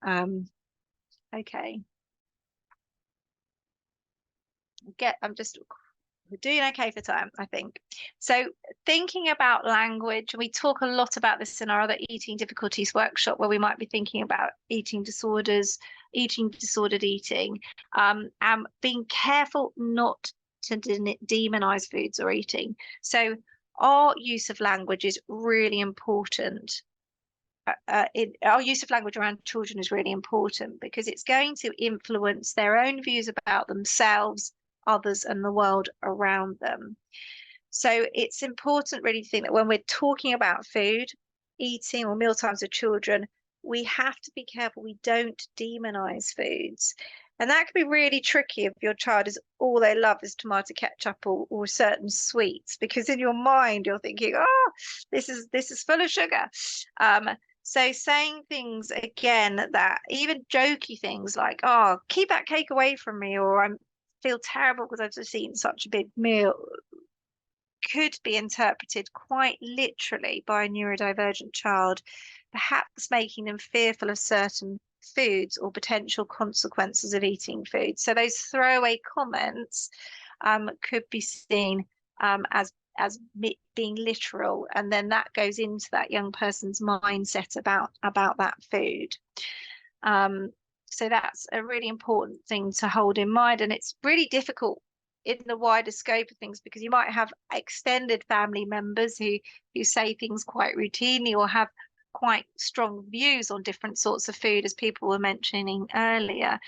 Okay. We're doing okay for time, I think. So thinking about language, we talk a lot about this in our other eating difficulties workshop, where we might be thinking about eating disorders, disordered eating, and being careful not to demonize foods or eating. So our use of language is really important. Our use of language around children is really important because it's going to influence their own views about themselves, others, and the world around them. So it's important really to think that when we're talking about food, eating or meal times with children, we have to be careful we don't demonize foods. And that can be really tricky if your child is all they love is tomato ketchup or certain sweets, because in your mind you're thinking, oh, this is full of sugar. So saying things again, that even jokey things like, oh, keep that cake away from me, or I feel terrible because I've just eaten such a big meal, could be interpreted quite literally by a neurodivergent child, perhaps making them fearful of certain foods or potential consequences of eating food. So those throwaway comments could be seen as being literal, and then that goes into that young person's mindset about that food. So that's a really important thing to hold in mind, and it's really difficult in the wider scope of things, because you might have extended family members who say things quite routinely or have quite strong views on different sorts of food, as people were mentioning earlier.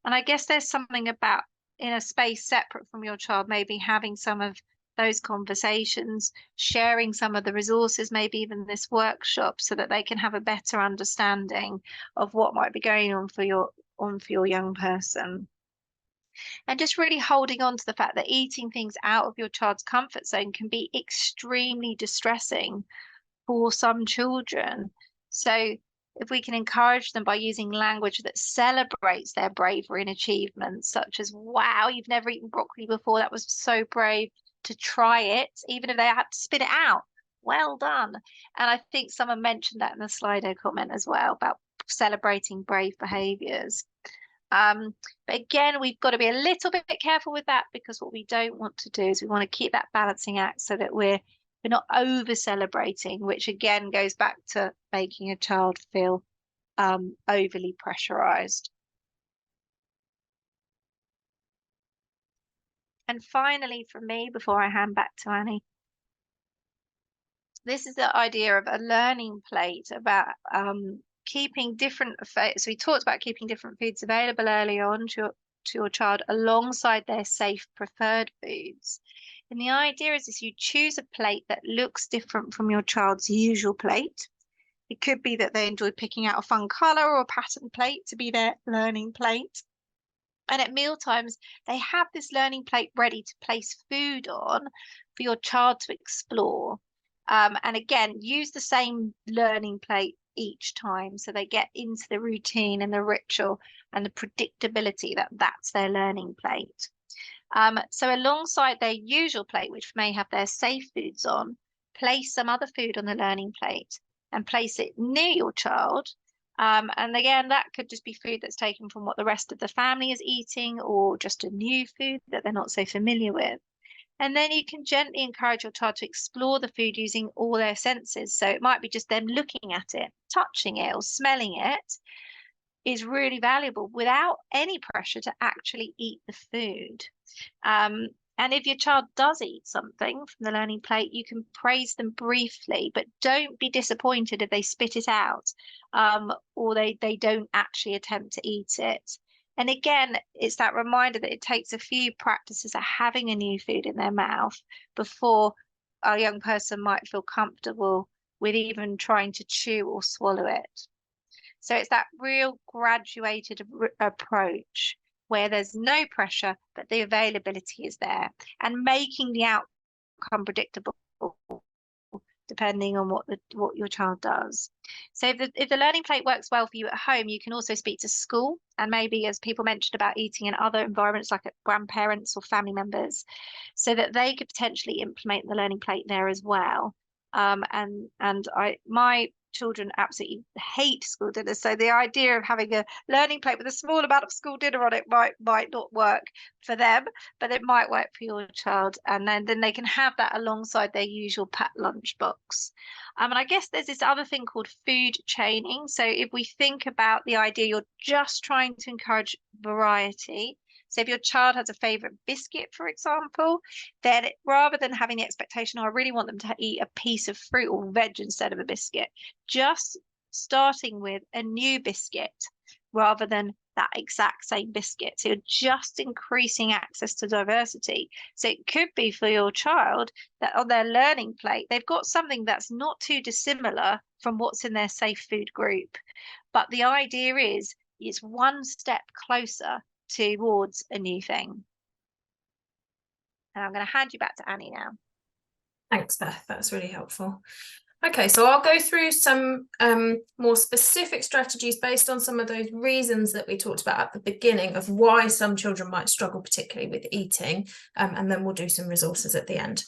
And I guess there's something about, in a space separate from your child, maybe having some of those conversations, sharing some of the resources, maybe even this workshop, so that they can have a better understanding of what might be going on for your young person. And just really holding on to the fact that eating things out of your child's comfort zone can be extremely distressing for some children. So if we can encourage them by using language that celebrates their bravery and achievements, such as, wow, you've never eaten broccoli before, that was so brave to try it, even if they had to spit it out. Well done. And I think someone mentioned that in the Slido comment as well, about celebrating brave behaviors. But again, we've got to be a little bit careful with that, because what we don't want to do is we want to keep that balancing act so that we're not over celebrating, which again goes back to making a child feel overly pressurized. And finally, from me, before I hand back to Annie, this is the idea of a learning plate, about keeping different, so we talked about keeping different foods available early on to your child alongside their safe preferred foods. And the idea is you choose a plate that looks different from your child's usual plate. It could be that they enjoy picking out a fun color or a pattern plate to be their learning plate. And at meal times, they have this learning plate ready to place food on for your child to explore. And again, use the same learning plate each time, so they get into the routine and the ritual and the predictability that that's their learning plate. So alongside their usual plate, which may have their safe foods on, place some other food on the learning plate and place it near your child. And again, that could just be food that's taken from what the rest of the family is eating, or just a new food that they're not so familiar with. And then you can gently encourage your child to explore the food using all their senses. So it might be just them looking at it, touching it, or smelling it is really valuable, without any pressure to actually eat the food. And if your child does eat something from the learning plate, you can praise them briefly, but don't be disappointed if they spit it out, or they don't actually attempt to eat it. And again, it's that reminder that it takes a few practices of having a new food in their mouth before a young person might feel comfortable with even trying to chew or swallow it. So it's that real graduated approach where there's no pressure, but the availability is there, and making the outcome predictable depending on what your child does. So if the learning plate works well for you at home, you can also speak to school, and maybe, as people mentioned, about eating in other environments like at grandparents or family members, so that they could potentially implement the learning plate there as well. My children absolutely hate school dinners, so the idea of having a learning plate with a small amount of school dinner on it might not work for them, but it might work for your child, and then they can have that alongside their usual packed lunchbox. And I guess there's this other thing called food chaining. So if we think about the idea, you're just trying to encourage variety. So if your child has a favorite biscuit, for example, then rather than having the expectation, oh, I really want them to eat a piece of fruit or veg instead of a biscuit, just starting with a new biscuit rather than that exact same biscuit. So you're just increasing access to diversity. So it could be for your child that on their learning plate, they've got something that's not too dissimilar from what's in their safe food group. But the idea is it's one step closer towards a new thing. And I'm going to hand you back to Annie now. Thanks, Beth. That's really helpful. Okay, so I'll go through some more specific strategies based on some of those reasons that we talked about at the beginning of why some children might struggle, particularly with eating, and then we'll do some resources at the end.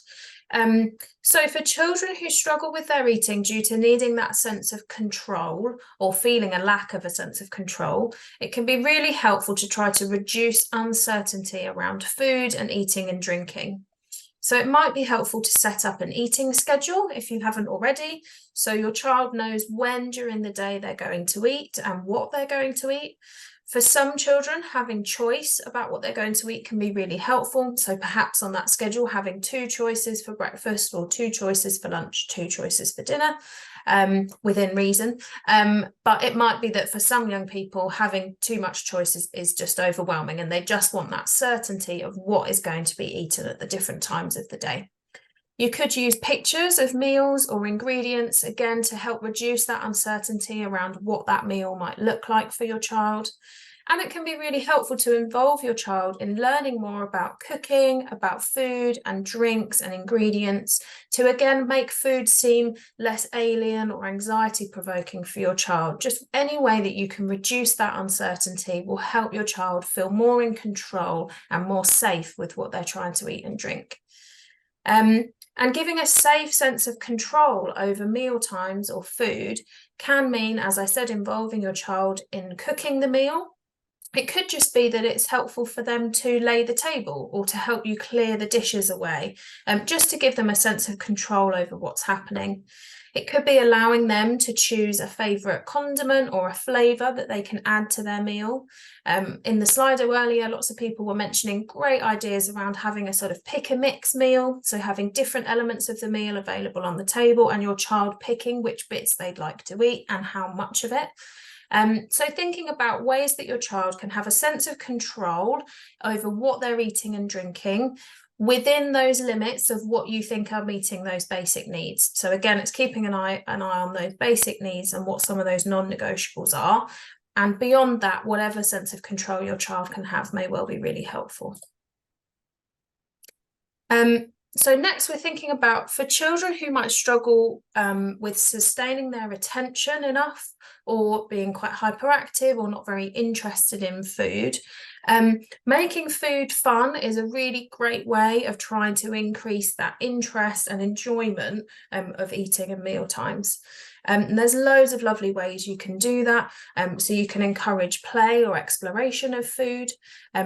So for children who struggle with their eating due to needing that sense of control or feeling a lack of a sense of control, it can be really helpful to try to reduce uncertainty around food and eating and drinking. So it might be helpful to set up an eating schedule if you haven't already, so your child knows when during the day they're going to eat and what they're going to eat. For some children, having choice about what they're going to eat can be really helpful. So perhaps on that schedule, having 2 choices for breakfast or 2 choices for lunch, 2 choices for dinner, within reason. But it might be that for some young people, having too much choices is just overwhelming and they just want that certainty of what is going to be eaten at the different times of the day. You could use pictures of meals or ingredients, again, to help reduce that uncertainty around what that meal might look like for your child. And it can be really helpful to involve your child in learning more about cooking, about food and drinks and ingredients, to again make food seem less alien or anxiety provoking for your child. Just any way that you can reduce that uncertainty will help your child feel more in control and more safe with what they're trying to eat and drink. And giving a safe sense of control over meal times or food can mean, as I said, involving your child in cooking the meal. It could just be that it's helpful for them to lay the table or to help you clear the dishes away, just to give them a sense of control over what's happening. It could be allowing them to choose a favourite condiment or a flavour that they can add to their meal. In the Slido earlier, lots of people were mentioning great ideas around having a sort of pick and mix meal, so having different elements of the meal available on the table and your child picking which bits they'd like to eat and how much of it. So thinking about ways that your child can have a sense of control over what they're eating and drinking within those limits of what you think are meeting those basic needs. So again, it's keeping an eye on those basic needs and what some of those non-negotiables are. And beyond that, whatever sense of control your child can have may well be really helpful. So next, we're thinking about for children who might struggle with sustaining their attention enough or being quite hyperactive or not very interested in food. Making food fun is a really great way of trying to increase that interest and enjoyment of eating and meal times. And there's loads of lovely ways you can do that. So you can encourage play or exploration of food.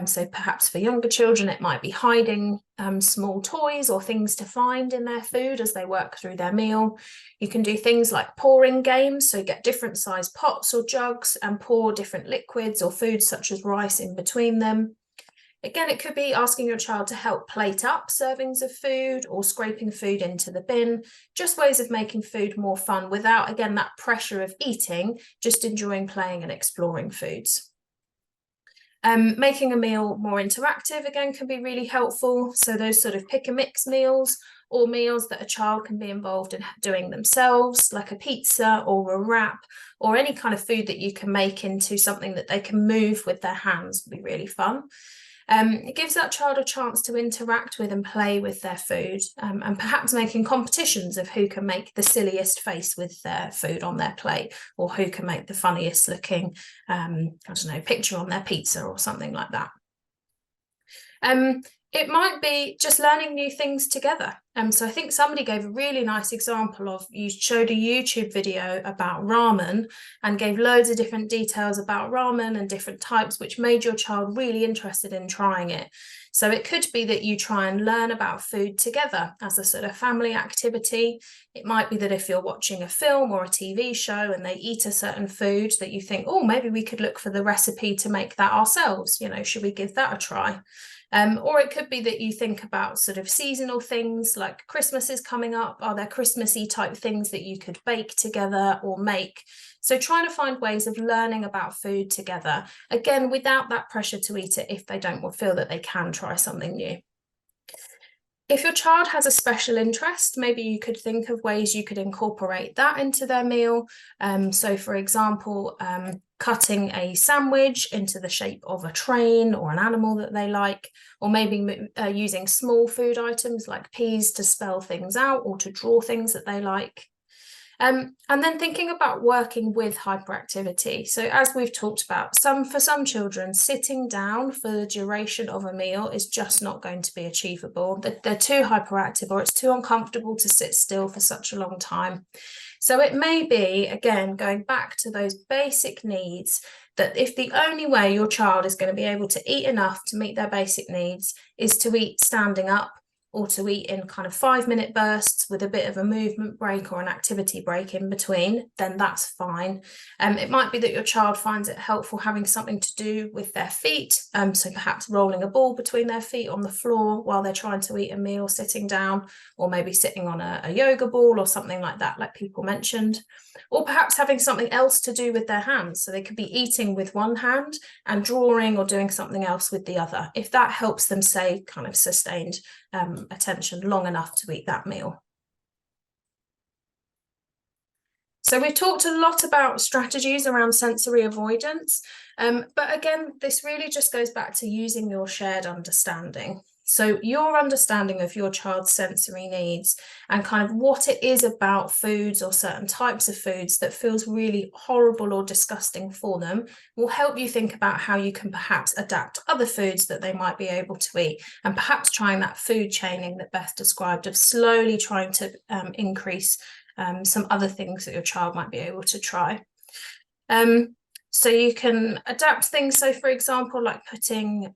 So perhaps for younger children, it might be hiding small toys or things to find in their food as they work through their meal. You can do things like pouring games, so get different size pots or jugs and pour different liquids or foods such as rice in between them. Again, it could be asking your child to help plate up servings of food or scraping food into the bin, just ways of making food more fun without, again, that pressure of eating, just enjoying playing and exploring foods. Making a meal more interactive, again, can be really helpful. So those sort of pick and mix meals or meals that a child can be involved in doing themselves, like a pizza or a wrap, or any kind of food that you can make into something that they can move with their hands would be really fun. It gives that child a chance to interact with and play with their food, and perhaps making competitions of who can make the silliest face with their food on their plate, or who can make the funniest looking, I don't know, picture on their pizza or something like that. It might be just learning new things together. So I think somebody gave a really nice example of, you showed a YouTube video about ramen and gave loads of different details about ramen and different types, which made your child really interested in trying it. So it could be that you try and learn about food together as a sort of family activity. It might be that if you're watching a film or a TV show and they eat a certain food, that you think, oh, maybe we could look for the recipe to make that ourselves. You know, should we give that a try? Or it could be that you think about sort of seasonal things like Christmas is coming up. Are there Christmassy type things that you could bake together or make? So trying to find ways of learning about food together, again, without that pressure to eat it if they don't feel that they can try something new. If your child has a special interest, maybe you could think of ways you could incorporate that into their meal. So for example, cutting a sandwich into the shape of a train or an animal that they like, or maybe using small food items like peas to spell things out or to draw things that they like. And then thinking about working with hyperactivity. So as we've talked about, for some children, sitting down for the duration of a meal is just not going to be achievable. They're too hyperactive, or it's too uncomfortable to sit still for such a long time. So it may be, again, going back to those basic needs, that if the only way your child is going to be able to eat enough to meet their basic needs is to eat standing up, or to eat in kind of 5-minute bursts with a bit of a movement break or an activity break in between, then that's fine. It might be that your child finds it helpful having something to do with their feet, so perhaps rolling a ball between their feet on the floor while they're trying to eat a meal sitting down, or maybe sitting on a yoga ball or something like that, like people mentioned. Or perhaps having something else to do with their hands, so they could be eating with one hand and drawing or doing something else with the other, if that helps them stay kind of sustained attention long enough to eat that meal. So we've talked a lot about strategies around sensory avoidance, but again, this really just goes back to using your shared understanding. So your understanding of your child's sensory needs and kind of what it is about foods or certain types of foods that feels really horrible or disgusting for them will help you think about how you can perhaps adapt other foods that they might be able to eat, and perhaps trying that food chaining that Beth described of slowly trying to increase some other things that your child might be able to try. So you can adapt things. So for example, like putting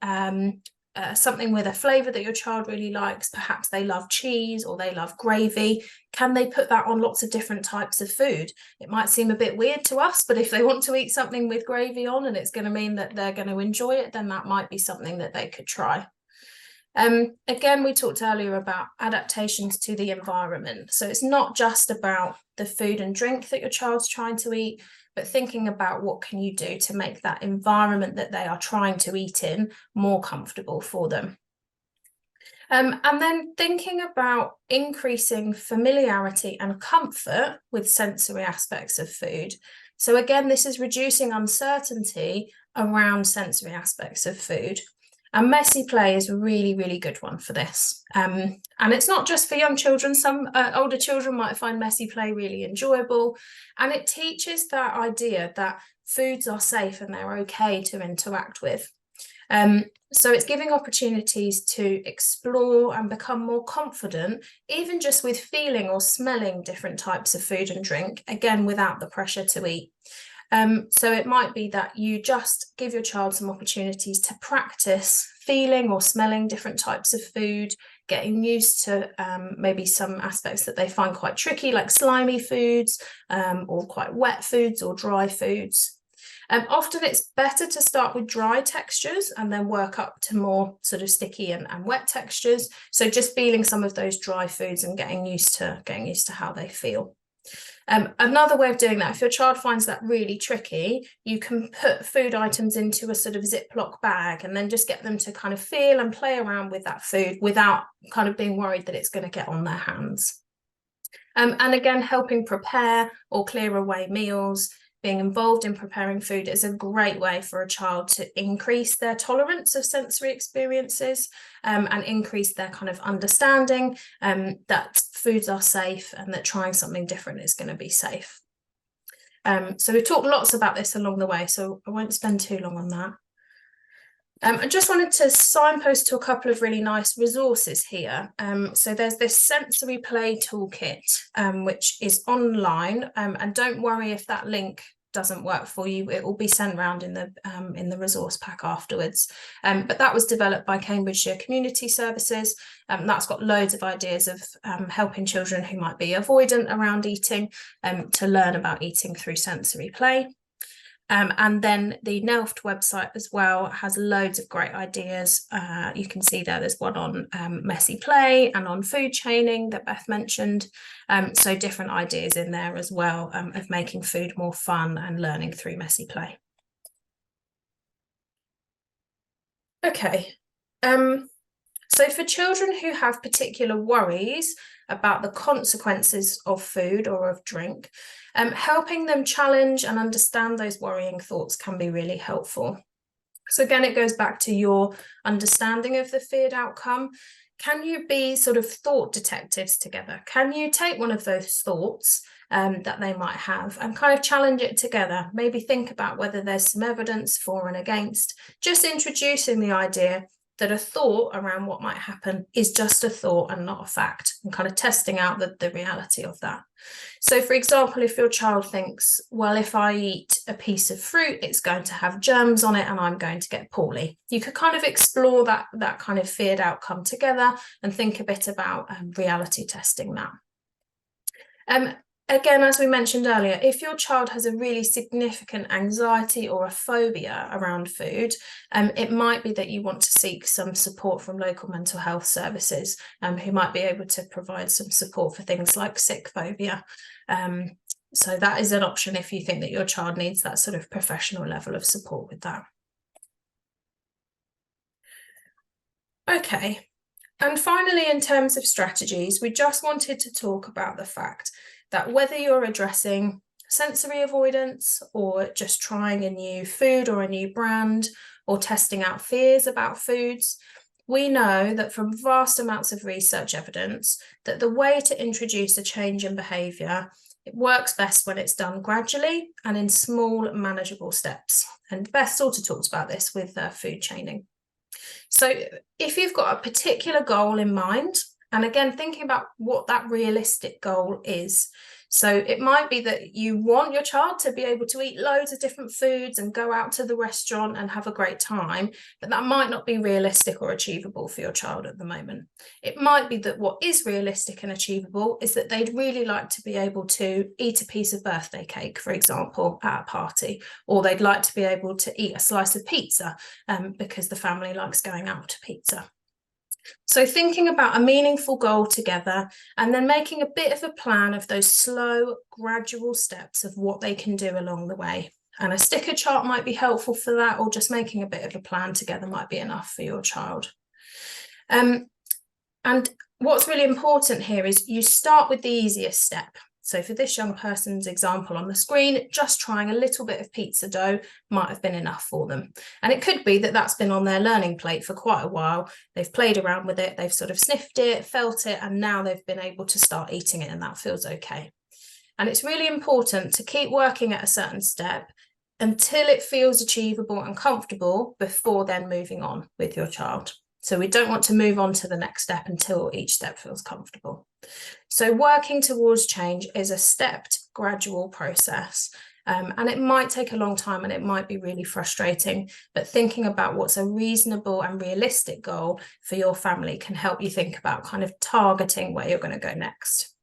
something with a flavour that your child really likes. Perhaps they love cheese or they love gravy. Can they put that on lots of different types of food? It might seem a bit weird to us, but if they want to eat something with gravy on and it's going to mean that they're going to enjoy it, then that might be something that they could try. Again, we talked earlier about adaptations to the environment. So it's not just about the food and drink that your child's trying to eat, but thinking about what can you do to make that environment that they are trying to eat in more comfortable for them. And then thinking about increasing familiarity and comfort with sensory aspects of food. So again, this is reducing uncertainty around sensory aspects of food. And messy play is a really, really good one for this. And it's not just for young children. Some older children might find messy play really enjoyable. And it teaches that idea that foods are safe and they're okay to interact with. So it's giving opportunities to explore and become more confident, even just with feeling or smelling different types of food and drink, again, without the pressure to eat. So it might be that you just give your child some opportunities to practice feeling or smelling different types of food, getting used to maybe some aspects that they find quite tricky, like slimy foods, or quite wet foods or dry foods. Often it's better to start with dry textures and then work up to more sort of sticky and wet textures. So just feeling some of those dry foods and getting used to how they feel. Another way of doing that, if your child finds that really tricky, you can put food items into a sort of Ziploc bag and then just get them to kind of feel and play around with that food without kind of being worried that it's going to get on their hands. And again, helping prepare or clear away meals, being involved in preparing food is a great way for a child to increase their tolerance of sensory experiences, and increase their kind of understanding that foods are safe and that trying something different is going to be safe. So we've talked lots about this along the way, so I won't spend too long on that. I just wanted to signpost to a couple of really nice resources here. So there's this sensory play toolkit, which is online, and don't worry if that link doesn't work for you. It will be sent around in the resource pack afterwards. But that was developed by Cambridgeshire Community Services. That's got loads of ideas of helping children who might be avoidant around eating to learn about eating through sensory play. And then the NELFT website as well has loads of great ideas. You can see there's one on messy play and on food chaining that Beth mentioned. So different ideas in there as well of making food more fun and learning through messy play. Okay. So for children who have particular worries about the consequences of food or of drink, helping them challenge and understand those worrying thoughts can be really helpful. So again, it goes back to your understanding of the feared outcome. Can you be sort of thought detectives together? Can you take one of those thoughts that they might have and kind of challenge it together? Maybe think about whether there's some evidence for and against, just introducing the idea that a thought around what might happen is just a thought and not a fact, and kind of testing out the reality of that. So for example, if your child thinks, well, if I eat a piece of fruit, it's going to have germs on it and I'm going to get poorly. You could kind of explore that kind of feared outcome together and think a bit about reality testing that. Again, as we mentioned earlier, if your child has a really significant anxiety or a phobia around food, it might be that you want to seek some support from local mental health services who might be able to provide some support for things like sick phobia. So that is an option if you think that your child needs that sort of professional level of support with that. Okay. And finally, in terms of strategies, we just wanted to talk about the fact that whether you're addressing sensory avoidance or just trying a new food or a new brand or testing out fears about foods, we know that from vast amounts of research evidence that the way to introduce a change in behaviour, it works best when it's done gradually and in small, manageable steps. And Beth sort of talked about this with food chaining. So if you've got a particular goal in mind, and again, thinking about what that realistic goal is. So it might be that you want your child to be able to eat loads of different foods and go out to the restaurant and have a great time, but that might not be realistic or achievable for your child at the moment. It might be that what is realistic and achievable is that they'd really like to be able to eat a piece of birthday cake, for example, at a party, or they'd like to be able to eat a slice of pizza because the family likes going out to pizza. So thinking about a meaningful goal together and then making a bit of a plan of those slow, gradual steps of what they can do along the way. And a sticker chart might be helpful for that, or just making a bit of a plan together might be enough for your child. And what's really important here is you start with the easiest step. So for this young person's example on the screen, just trying a little bit of pizza dough might have been enough for them. And it could be that that's been on their learning plate for quite a while. They've played around with it, they've sort of sniffed it, felt it, and now they've been able to start eating it, and that feels okay. And it's really important to keep working at a certain step until it feels achievable and comfortable before then moving on with your child. So we don't want to move on to the next step until each step feels comfortable. So working towards change is a stepped, gradual process. And it might take a long time and it might be really frustrating, but thinking about what's a reasonable and realistic goal for your family can help you think about kind of targeting where you're going to go next.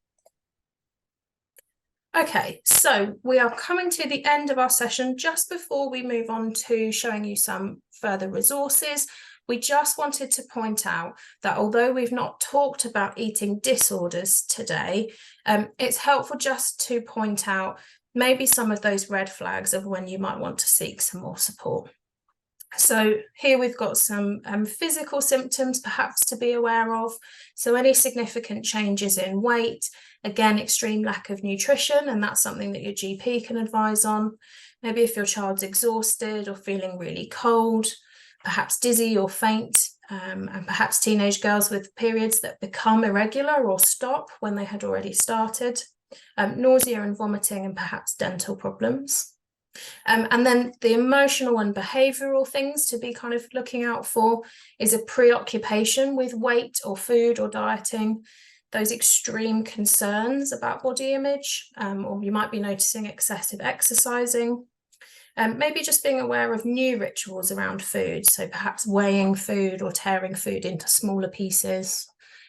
Okay, so we are coming to the end of our session. Just before we move on to showing you some further resources, we just wanted to point out that although we've not talked about eating disorders today, it's helpful just to point out maybe some of those red flags of when you might want to seek some more support. So here we've got some physical symptoms perhaps to be aware of. So any significant changes in weight, again, extreme lack of nutrition, and that's something that your GP can advise on. Maybe if your child's exhausted or feeling really cold, perhaps dizzy or faint, and perhaps teenage girls with periods that become irregular or stop when they had already started, nausea and vomiting, and perhaps dental problems. And then the emotional and behavioural things to be kind of looking out for is a preoccupation with weight or food or dieting, those extreme concerns about body image, or you might be noticing excessive exercising. Maybe just being aware of new rituals around food, so perhaps weighing food or tearing food into smaller pieces.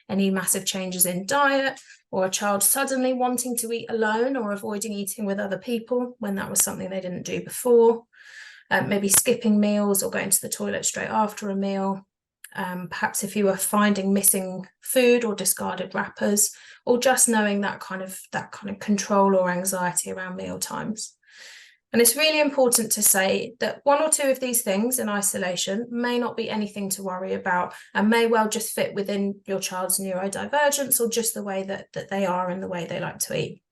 any massive changes in diet, or a child suddenly wanting to eat alone or avoiding eating with other people when that was something they didn't do before. Maybe skipping meals or going to the toilet straight after a meal. Perhaps if you were finding missing food or discarded wrappers, or just knowing that kind of control or anxiety around meal times. And it's really important to say that one or two of these things in isolation may not be anything to worry about and may well just fit within your child's neurodivergence or just the way that they are and the way they like to eat.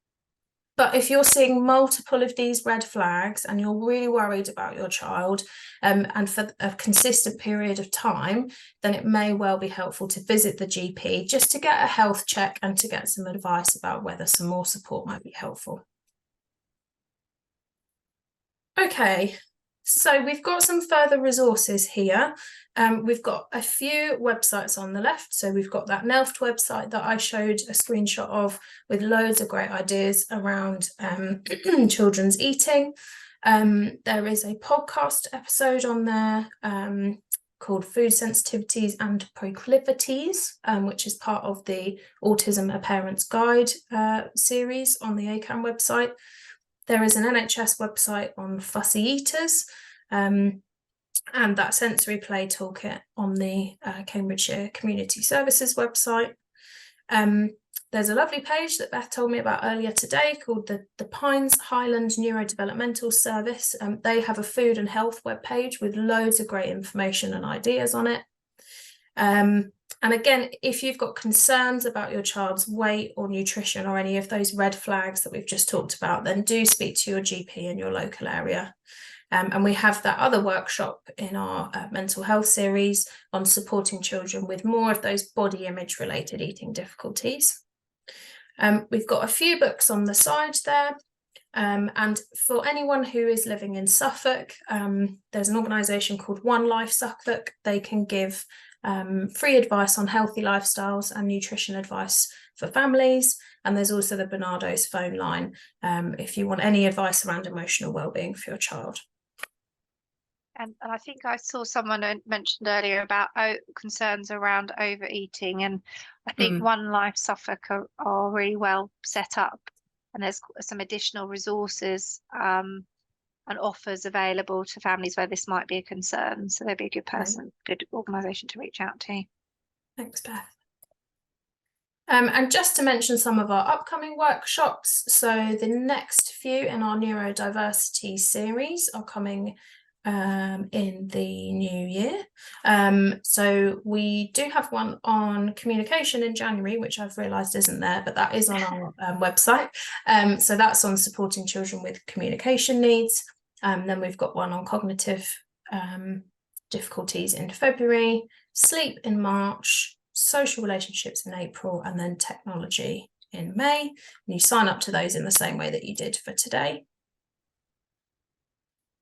But if you're seeing multiple of these red flags and you're really worried about your child and for a consistent period of time, then it may well be helpful to visit the GP just to get a health check and to get some advice about whether some more support might be helpful. Okay, so we've got some further resources here. We've got a few websites on the left. So we've got that NELFT website that I showed a screenshot of with loads of great ideas around children's eating. There is a podcast episode on there called Food Sensitivities and Proclivities, which is part of the Autism A Parent's Guide series on the ACAM website. There is an NHS website on fussy eaters, and that sensory play toolkit on the Cambridgeshire Community Services website. There's a lovely page that Beth told me about earlier today called the Pines Highland Neurodevelopmental Service. They have a food and health webpage with loads of great information and ideas on it. And again, if you've got concerns about your child's weight or nutrition or any of those red flags that we've just talked about, then do speak to your GP in your local area. And we have that other workshop in our mental health series on supporting children with more of those body image related eating difficulties. We've got a few books on the side there. And for anyone who is living in Suffolk, there's an organisation called One Life Suffolk. They can give free advice on healthy lifestyles and nutrition advice for families. And there's also the Bernardo's phone line if you want any advice around emotional wellbeing for your child. And I think I saw someone mentioned earlier about concerns around overeating, and I think One Life Suffolk are really well set up, and there's some additional resources and offers available to families where this might be a concern. So they'd be a good good organisation to reach out to. Thanks, Beth. And just to mention some of our upcoming workshops, so the next few in our neurodiversity series are coming in the new year. So we do have one on communication in January, which I've realised isn't there, but that is on our website. So that's on supporting children with communication needs. Then we've got one on cognitive difficulties in February, sleep in March, social relationships in April, and then technology in May. And you sign up to those in the same way that you did for today.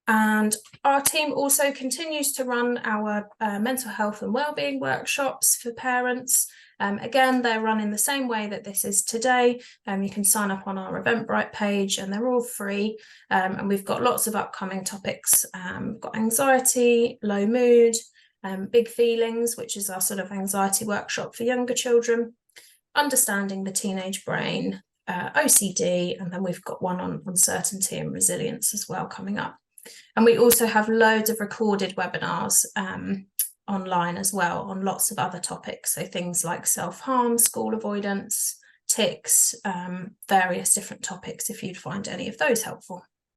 And our team also continues to run our mental health and wellbeing workshops for parents. Again, they're run in the same way that this is today. You can sign up on our Eventbrite page and they're all free. And we've got lots of upcoming topics. We've got anxiety, low mood, big feelings, which is our sort of anxiety workshop for younger children, understanding the teenage brain, OCD, and then we've got one on uncertainty and resilience as well coming up. And we also have loads of recorded webinars online as well on lots of other topics. So things like self-harm, school avoidance, tics, various different topics if you'd find any of those helpful.